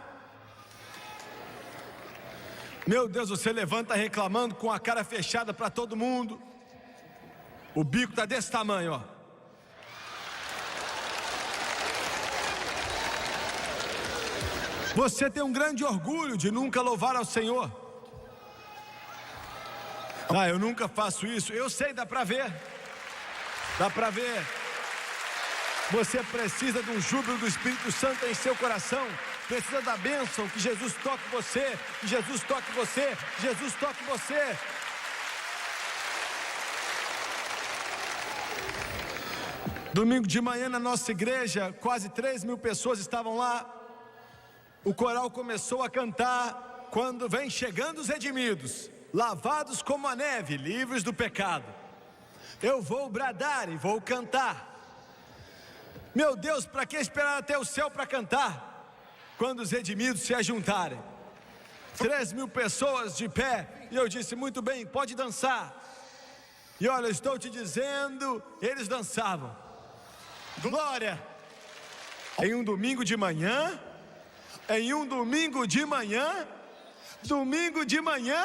Meu Deus, você levanta reclamando com a cara fechada para todo mundo. O bico está desse tamanho, ó. Você tem um grande orgulho de nunca louvar ao Senhor. Eu nunca faço isso. Eu sei, dá para ver. Dá para ver. Você precisa de um júbilo do Espírito Santo em seu coração. Precisa da bênção, que Jesus toque você, que Jesus toque você, que Jesus toque você. Domingo de manhã na nossa igreja, quase 3.000 pessoas estavam lá. O coral começou a cantar. quando vem chegando os redimidos, lavados como a neve, livres do pecado, eu vou bradar e vou cantar. Meu Deus, para que esperar até o céu para cantar? Quando os redimidos se ajuntarem. 3.000 pessoas de pé, e eu disse, muito bem, pode dançar. E olha, eu estou te dizendo, eles dançavam. Glória! Em um domingo de manhã, domingo de manhã,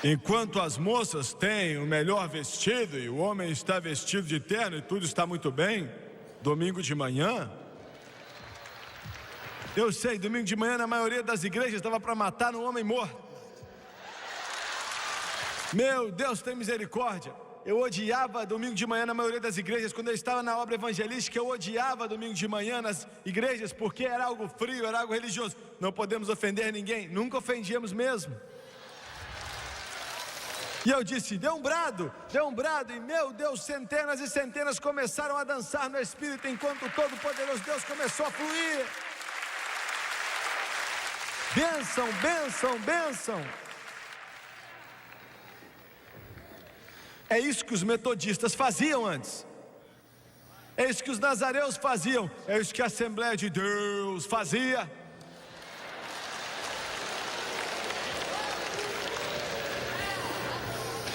enquanto as moças têm o melhor vestido e o homem está vestido de terno e tudo está muito bem, domingo de manhã, eu sei, domingo de manhã na maioria das igrejas estava para matar um homem morto. Meu Deus, tem misericórdia. Eu odiava domingo de manhã na maioria das igrejas. Quando eu estava na obra evangelística, eu odiava domingo de manhã nas igrejas, porque era algo frio, era algo religioso. Não podemos ofender ninguém, nunca ofendíamos mesmo. E eu disse, deu um brado, e meu Deus, centenas e centenas começaram a dançar no Espírito, enquanto o Todo-Poderoso Deus começou a fluir. Bênção, bênção, bênção. É isso que os metodistas faziam antes. É isso que os nazareus faziam. É isso que a Assembleia de Deus fazia.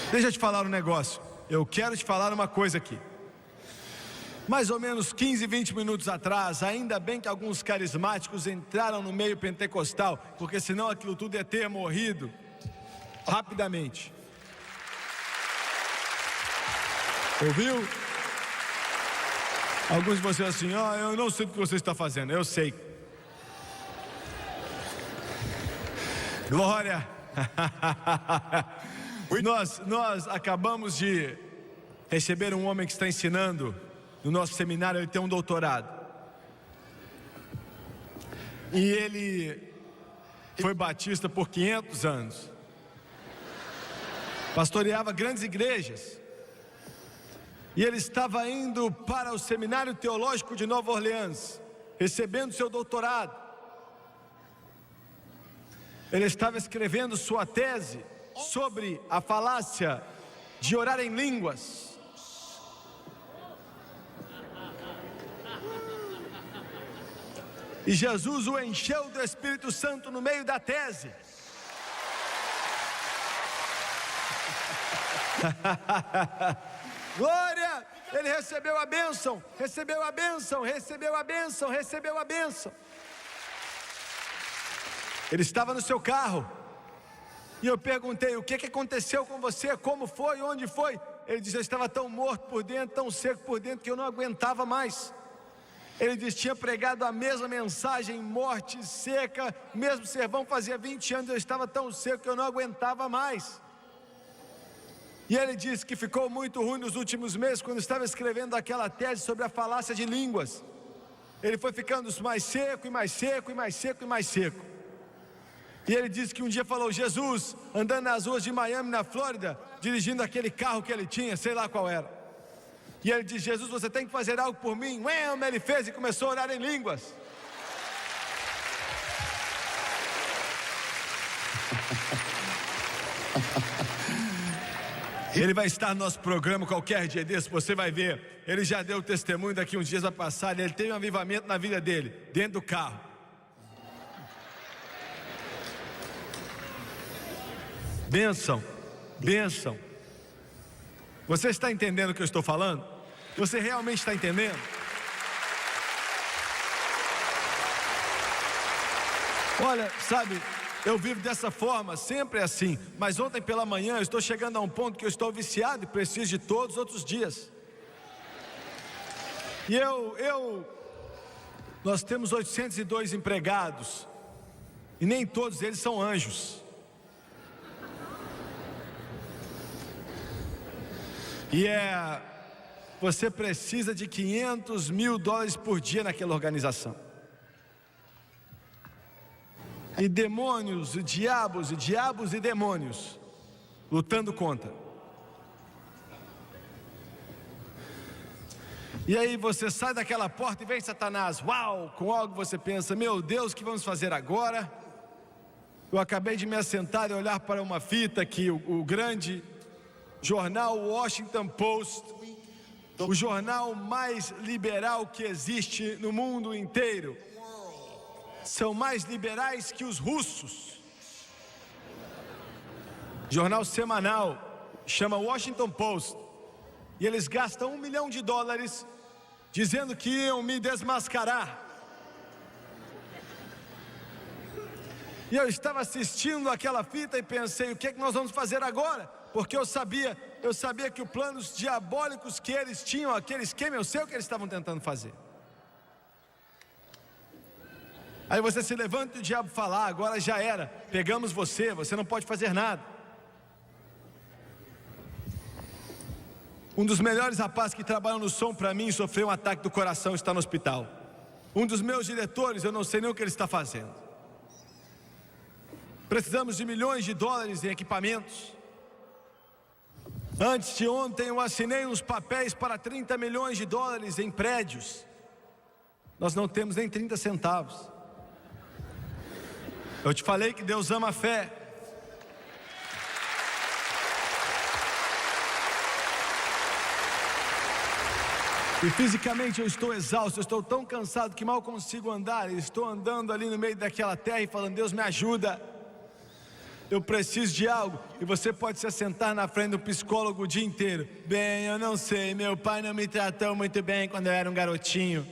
Deixa eu te falar um negócio. Eu quero te falar uma coisa aqui. Mais ou menos 15, 20 minutos atrás, ainda bem que alguns carismáticos entraram no meio pentecostal, porque senão aquilo tudo ia ter morrido rapidamente. Ouviu? Alguns de vocês assim, eu não sei o que você está fazendo. Eu sei. Glória. Nós acabamos de receber um homem que está ensinando no nosso seminário. Ele tem um doutorado. E ele foi batista por 500 anos. Pastoreava grandes igrejas. E ele estava indo para o Seminário Teológico de Nova Orleans, recebendo seu doutorado. Ele estava escrevendo sua tese sobre a falácia de orar em línguas. E Jesus o encheu do Espírito Santo no meio da tese. Glória! Ele recebeu a bênção, recebeu a bênção, recebeu a bênção, recebeu a bênção. Ele estava no seu carro. E eu perguntei, o que aconteceu com você? Como foi? Onde foi? Ele disse, eu estava tão morto por dentro, tão seco por dentro, que eu não aguentava mais. Ele disse, tinha pregado a mesma mensagem, morte seca, mesmo sermão, fazia 20 anos, eu estava tão seco que eu não aguentava mais. E ele disse que ficou muito ruim nos últimos meses, quando estava escrevendo aquela tese sobre a falácia de línguas. Ele foi ficando mais seco, e mais seco, e mais seco, e mais seco. E ele disse que um dia falou, Jesus, andando nas ruas de Miami, na Flórida, dirigindo aquele carro que ele tinha, sei lá qual era. E ele disse, Jesus, você tem que fazer algo por mim. Ele fez e começou a orar em línguas. Ele vai estar no nosso programa qualquer dia desse, você vai ver. Ele já deu testemunho, daqui uns dias vai passar. Ele teve um avivamento na vida dele, dentro do carro. Bênção, bênção. Você está entendendo o que eu estou falando? Você realmente está entendendo? Olha, sabe, eu vivo dessa forma, sempre assim. Mas ontem pela manhã eu estou chegando a um ponto que eu estou viciado e preciso de todos os outros dias. E nós temos 802 empregados. E nem todos eles são anjos. E você precisa de $500 mil por dia naquela organização. E demônios, e diabos e demônios lutando contra. E aí você sai daquela porta e vem Satanás, uau, com algo você pensa, meu Deus, o que vamos fazer agora? Eu acabei de me assentar e olhar para uma fita que o grande jornal Washington Post, o jornal mais liberal que existe no mundo inteiro, são mais liberais que os russos. Jornal semanal, chama Washington Post, e eles gastam $1 milhão dizendo que iam me desmascarar. E eu estava assistindo aquela fita e pensei, o que é que nós vamos fazer agora? Porque eu sabia que os planos diabólicos que eles tinham, aquele esquema, eu sei o que eles estavam tentando fazer. Aí você se levanta e o diabo fala, agora já era, pegamos você não pode fazer nada. Um dos melhores rapazes que trabalham no som para mim sofreu um ataque do coração, está no hospital. Um dos meus diretores, eu não sei nem o que ele está fazendo. Precisamos de $milhões em equipamentos. Antes de ontem eu assinei uns papéis para $30 milhões em prédios. Nós não temos nem 30 centavos. Eu te falei que Deus ama a fé. E fisicamente eu estou exausto, eu estou tão cansado que mal consigo andar. Eu estou andando ali no meio daquela terra e falando, Deus me ajuda. Eu preciso de algo. E você pode se assentar na frente do psicólogo o dia inteiro. Bem, eu não sei, meu pai não me tratou muito bem quando eu era um garotinho.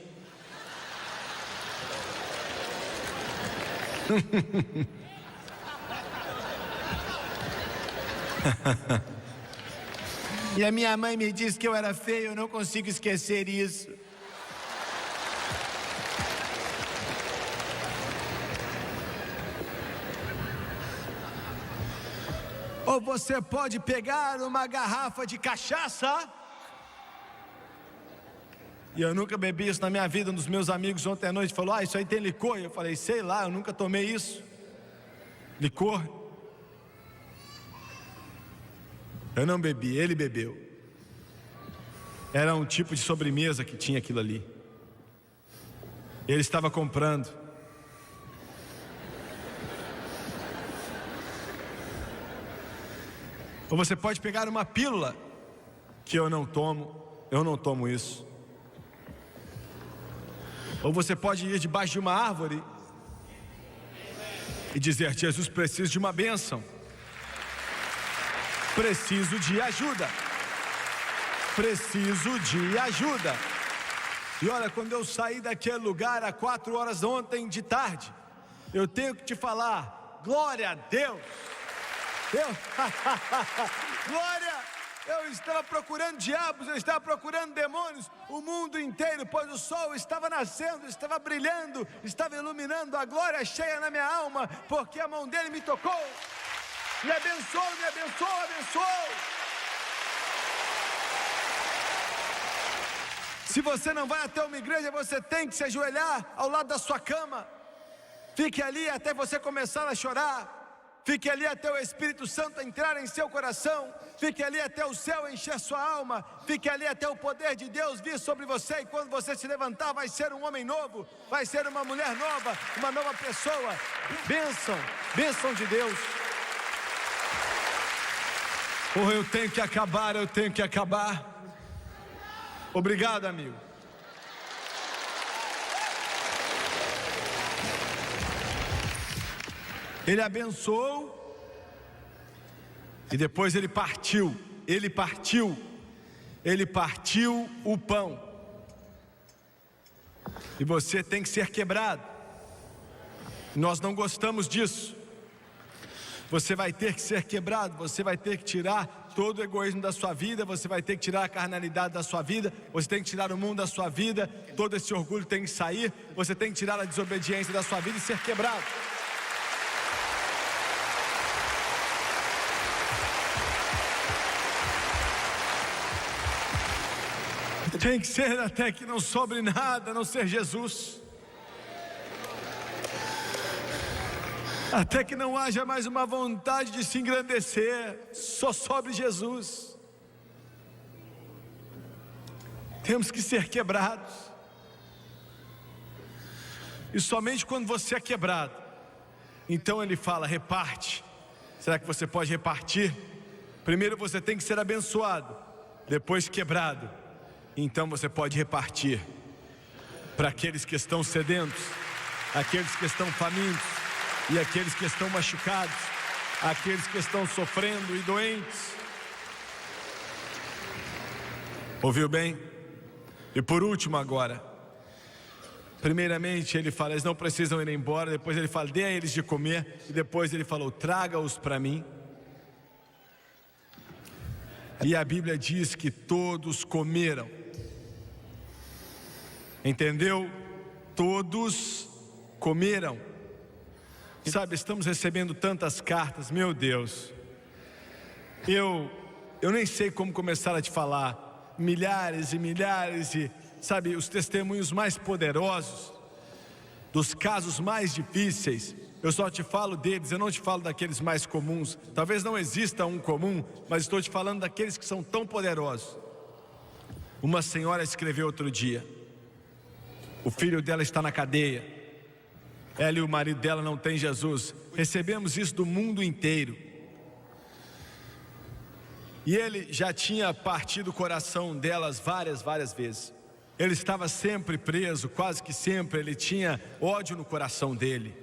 E a minha mãe me disse que eu era feio, eu não consigo esquecer isso. Ou você pode pegar uma garrafa de cachaça. E eu nunca bebi isso na minha vida. Um dos meus amigos ontem à noite falou, isso aí tem licor. E eu falei, sei lá, eu nunca tomei isso. Licor? Eu não bebi, ele bebeu. Era um tipo de sobremesa que tinha aquilo ali. Ele estava comprando. Ou você pode pegar uma pílula, que eu não tomo isso. Ou você pode ir debaixo de uma árvore e dizer, Jesus, preciso de uma bênção. Preciso de ajuda. Preciso de ajuda. E olha, quando eu saí daquele lugar às 4 horas ontem de tarde, eu tenho que te falar, glória a Deus. Glória, eu estava procurando diabos, eu estava procurando demônios, o mundo inteiro, pois o sol estava nascendo, estava brilhando, estava iluminando, a glória cheia na minha alma, porque a mão dele me tocou. Me abençoou, me abençoou, abençoou. Se você não vai até uma igreja, você tem que se ajoelhar ao lado da sua cama. Fique ali até você começar a chorar. Fique ali até o Espírito Santo entrar em seu coração. Fique ali até o céu encher sua alma. Fique ali até o poder de Deus vir sobre você. E quando você se levantar, vai ser um homem novo. Vai ser uma mulher nova, uma nova pessoa. Bênção, bênção de Deus. Oh, eu tenho que acabar, eu tenho que acabar. Obrigado, amigo. Ele abençoou e depois ele partiu o pão. E você tem que ser quebrado. Nós não gostamos disso. Você vai ter que ser quebrado, você vai ter que tirar todo o egoísmo da sua vida, você vai ter que tirar a carnalidade da sua vida, você tem que tirar o mundo da sua vida, todo esse orgulho tem que sair, você tem que tirar a desobediência da sua vida e ser quebrado. Tem que ser até que não sobre nada, a não ser Jesus. Até que não haja mais uma vontade de se engrandecer, só sobre Jesus. Temos que ser quebrados. E somente quando você é quebrado, então ele fala: reparte. Será que você pode repartir? Primeiro você tem que ser abençoado, depois quebrado, então você pode repartir para aqueles que estão sedentos, aqueles que estão famintos e aqueles que estão machucados, aqueles que estão sofrendo e doentes. Ouviu bem? E por último agora, primeiramente ele fala: eles não precisam ir embora. Depois ele fala: dê a eles de comer. E depois ele falou: traga-os para mim. E a Bíblia diz que todos comeram. Entendeu? Todos comeram. Sabe, estamos recebendo tantas cartas, meu Deus. Eu nem sei como começar a te falar. Milhares e milhares e, sabe, os testemunhos mais poderosos, dos casos mais difíceis. Eu só te falo deles, eu não te falo daqueles mais comuns. Talvez não exista um comum, mas estou te falando daqueles que são tão poderosos. Uma senhora escreveu outro dia: o filho dela está na cadeia, ela e o marido dela não têm Jesus. Recebemos isso do mundo inteiro. E ele já tinha partido o coração delas várias vezes. Ele estava sempre preso, quase que sempre ele tinha ódio no coração dele.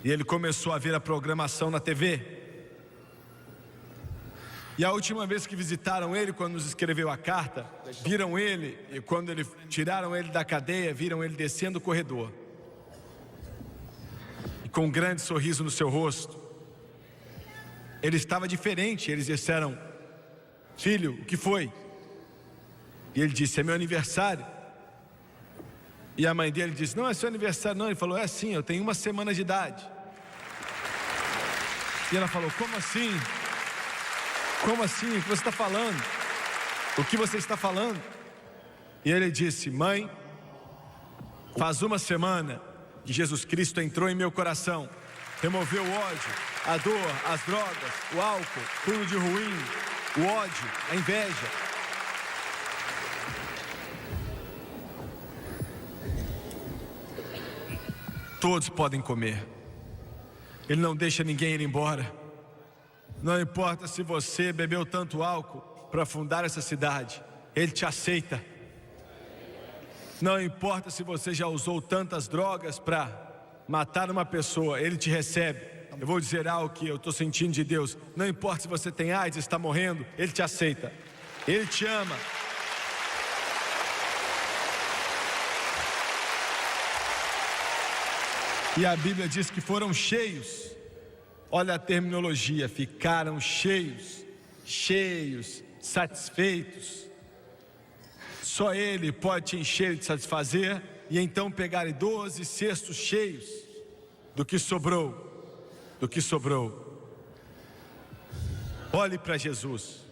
E ele começou a ver a programação na TV. E a última vez que visitaram ele, quando nos escreveu a carta, viram ele, e quando tiraram ele da cadeia, viram ele descendo o corredor. E com um grande sorriso no seu rosto. Ele estava diferente. Eles disseram: filho, o que foi? E ele disse: é meu aniversário. E a mãe dele disse: não é seu aniversário não. Ele falou: é sim, eu tenho 1 semana de idade. E ela falou: como assim? Como assim? O que você está falando? O que você está falando? E ele disse: mãe, faz 1 semana que Jesus Cristo entrou em meu coração, removeu o ódio, a dor, as drogas, o álcool, tudo de ruim, o ódio, a inveja. Todos podem comer. Ele não deixa ninguém ir embora. Não importa se você bebeu tanto álcool para fundar essa cidade, Ele te aceita. Não importa se você já usou tantas drogas para matar uma pessoa, Ele te recebe. Eu vou dizer algo que eu estou sentindo de Deus. Não importa se você tem AIDS e está morrendo, Ele te aceita. Ele te ama. E a Bíblia diz que foram cheios. Olha a terminologia: ficaram cheios, satisfeitos. Só Ele pode te encher e te satisfazer. E então pegarem 12 cestos cheios do que sobrou. Olhe para Jesus,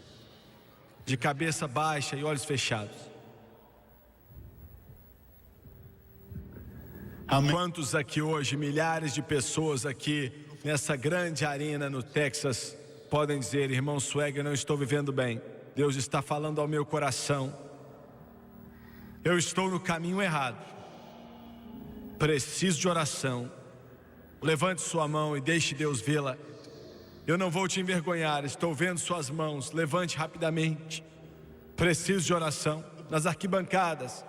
de cabeça baixa e olhos fechados. Amém. Quantos aqui hoje, milhares de pessoas aqui nessa grande arena no Texas, podem dizer: irmão Swagger, eu não estou vivendo bem. Deus está falando ao meu coração. Eu estou no caminho errado. Preciso de oração. Levante sua mão e deixe Deus vê-la. Eu não vou te envergonhar, estou vendo suas mãos. Levante rapidamente. Preciso de oração. Nas arquibancadas,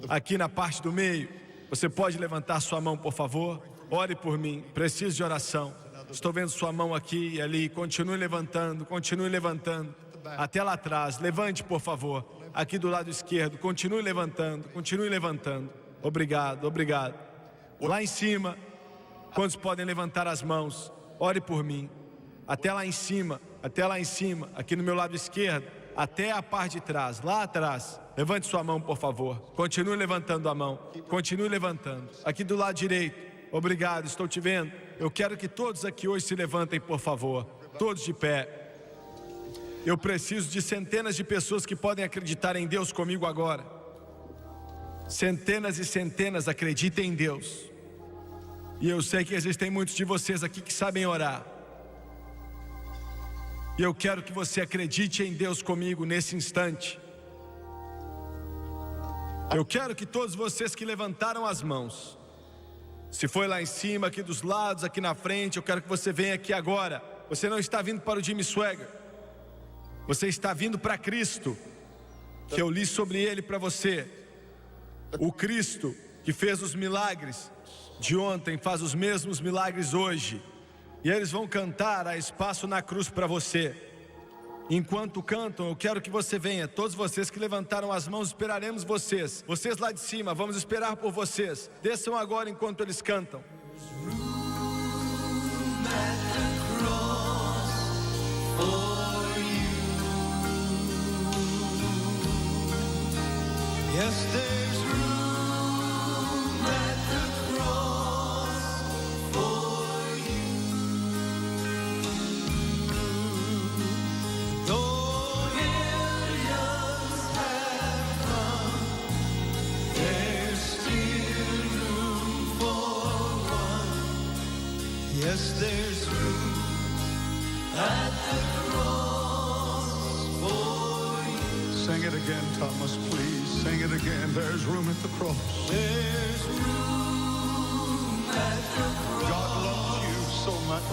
aqui na parte do meio, você pode levantar sua mão, por favor? Ore por mim, preciso de oração. Estou vendo sua mão aqui e ali. Continue levantando, até lá atrás. Levante, por favor, aqui do lado esquerdo. Continue levantando. Obrigado. Lá em cima, quantos podem levantar as mãos? Ore por mim. Até lá em cima, aqui no meu lado esquerdo, até a parte de trás, lá atrás. Levante sua mão, por favor. Continue levantando a mão. Continue levantando. Aqui do lado direito. Obrigado, estou te vendo. Eu quero que todos aqui hoje se levantem, por favor. Todos de pé. Eu preciso de centenas de pessoas que podem acreditar em Deus comigo agora. Centenas e centenas acreditem em Deus. E eu sei que existem muitos de vocês aqui que sabem orar. E eu quero que você acredite em Deus comigo nesse instante. Eu quero que todos vocês que levantaram as mãos, se foi lá em cima, aqui dos lados, aqui na frente, eu quero que você venha aqui agora. Você não está vindo para o Jimmy Swaggart, você está vindo para Cristo, que eu li sobre Ele para você. O Cristo que fez os milagres de ontem, faz os mesmos milagres hoje. E eles vão cantar a espaço na cruz para você. Enquanto cantam, eu quero que você venha. Todos vocês que levantaram as mãos, esperaremos vocês. Vocês lá de cima, vamos esperar por vocês. Desçam agora enquanto eles cantam. Yes, there's room at the cross for you. Though millions have come, there's still room for one. Yes, there's room at the cross for you. Sing it again, Thomas, please. Sing it again. There's room at the cross. There's room at the cross. God loves you so much.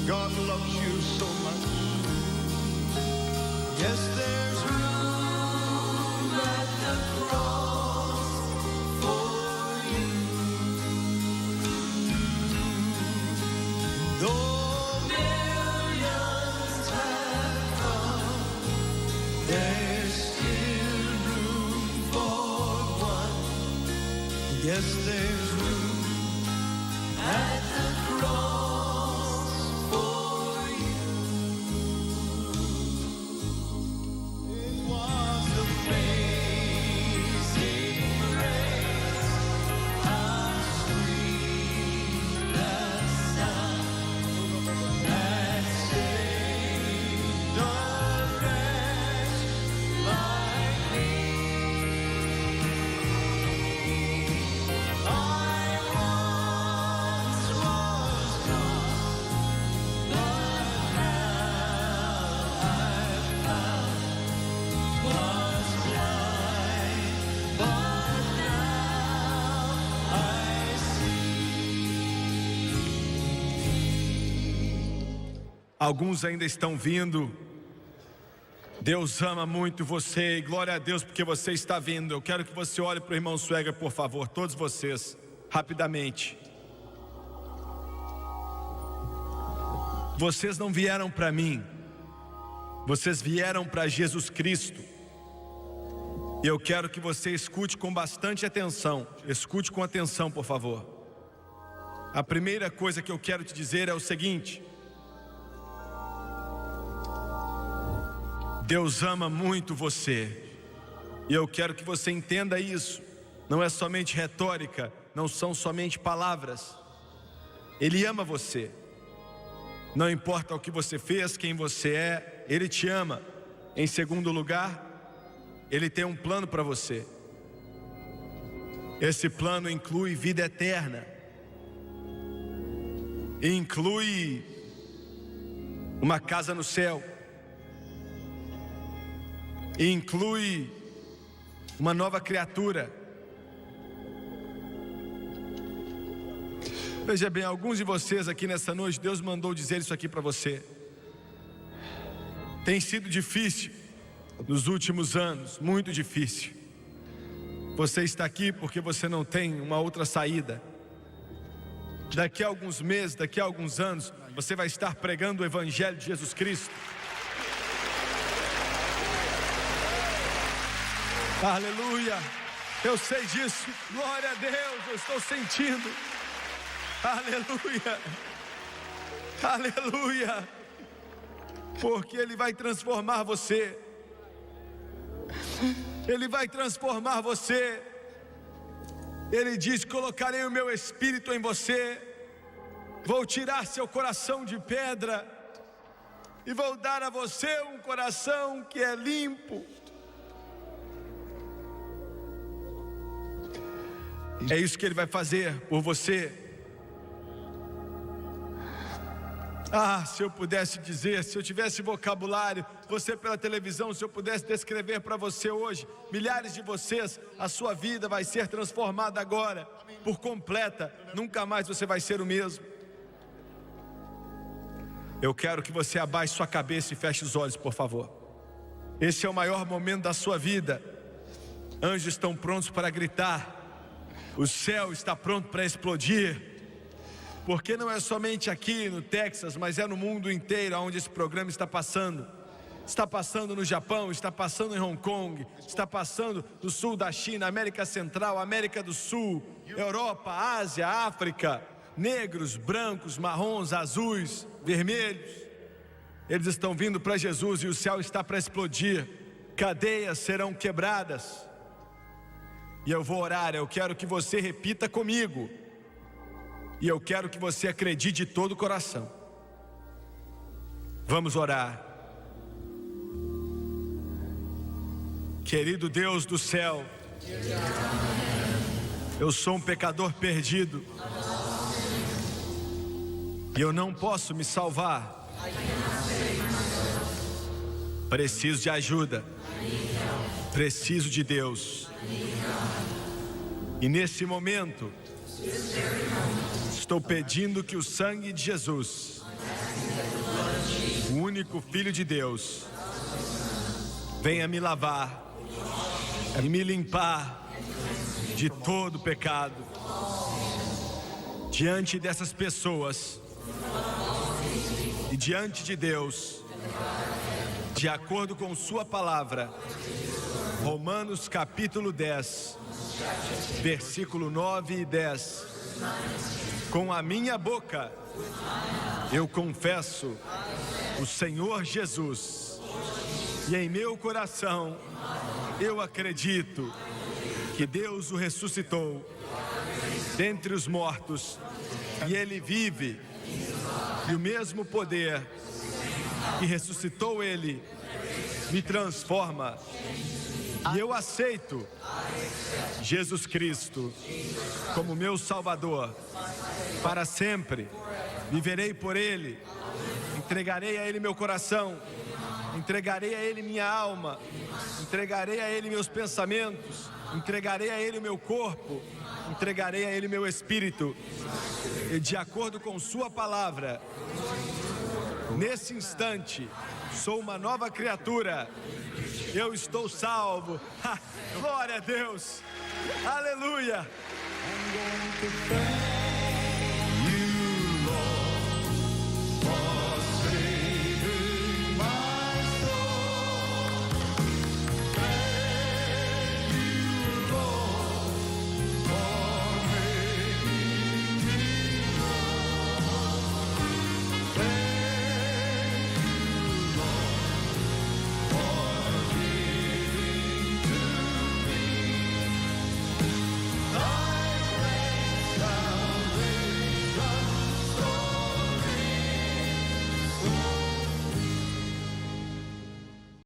God loves you so much. Yes, there's room at the cross for you. Though millions have come, there's still room for one. Yes, there's room at the cross for you. It was amazing grace, how sweet the sound that saved a wretch like me. I once was lost, but now I've found. Was blind, but now I Alguns ainda estão vindo. Deus ama muito você e glória a Deus porque você está vindo. Eu quero que você olhe para o irmão Swaggart, por favor, todos vocês, rapidamente. Vocês não vieram para mim, vocês vieram para Jesus Cristo. E eu quero que você escute com bastante atenção. Escute com atenção, por favor. A primeira coisa que eu quero te dizer é o seguinte: Deus ama muito você. E eu quero que você entenda isso. Não é somente retórica, não são somente palavras. Ele ama você. Não importa o que você fez, quem você é, Ele te ama. Em segundo lugar, Ele tem um plano para você. Esse plano inclui vida eterna. E inclui uma casa no céu. E inclui uma nova criatura. Veja bem, alguns de vocês aqui nessa noite, Deus mandou dizer isso aqui para você. Tem sido difícil nos últimos anos, muito difícil. Você está aqui porque você não tem uma outra saída. Daqui a alguns meses, daqui a alguns anos, você vai estar pregando o Evangelho de Jesus Cristo. Aleluia, eu sei disso, glória a Deus, eu estou sentindo. Aleluia, aleluia, porque Ele vai transformar você. Ele vai transformar você. Ele diz: colocarei o meu espírito em você, vou tirar seu coração de pedra e vou dar a você um coração que é limpo. É isso que Ele vai fazer por você. Ah, se eu pudesse dizer, se eu tivesse vocabulário, você pela televisão, se eu pudesse descrever para você hoje, milhares de vocês, a sua vida vai ser transformada agora, por completa, nunca mais você vai ser o mesmo. Eu quero que você abaixe sua cabeça e feche os olhos, por favor. Esse é o maior momento da sua vida. Anjos estão prontos para gritar, o céu está pronto para explodir. Porque não é somente aqui no Texas, mas é no mundo inteiro onde esse programa está passando. Está passando no Japão, está passando em Hong Kong, está passando no sul da China, América Central, América do Sul, Europa, Ásia, África, negros, brancos, marrons, azuis, vermelhos. Eles estão vindo para Jesus e o céu está para explodir. Cadeias serão quebradas. E eu vou orar, eu quero que você repita comigo. E eu quero que você acredite de todo o coração. Vamos orar. Querido Deus do céu, eu sou um pecador perdido. E eu não posso me salvar. Preciso de ajuda. Preciso de Deus. E nesse momento, estou pedindo que o sangue de Jesus, o único Filho de Deus, venha me lavar e me limpar de todo pecado. Diante dessas pessoas e diante de Deus, de acordo com sua palavra, Romanos capítulo 10, versículo 9 e 10. Com a minha boca eu confesso o Senhor Jesus, e em meu coração eu acredito que Deus o ressuscitou dentre os mortos, e Ele vive, e o mesmo poder que ressuscitou Ele me transforma, e eu aceito Jesus Cristo como meu Salvador para sempre. Viverei por Ele, entregarei a Ele meu coração, entregarei a Ele minha alma, entregarei a Ele meus pensamentos, entregarei a Ele o meu corpo, entregarei a Ele meu espírito. E de acordo com sua palavra, nesse instante, sou uma nova criatura. Eu estou salvo. Glória a Deus. Aleluia. I'm going to pray.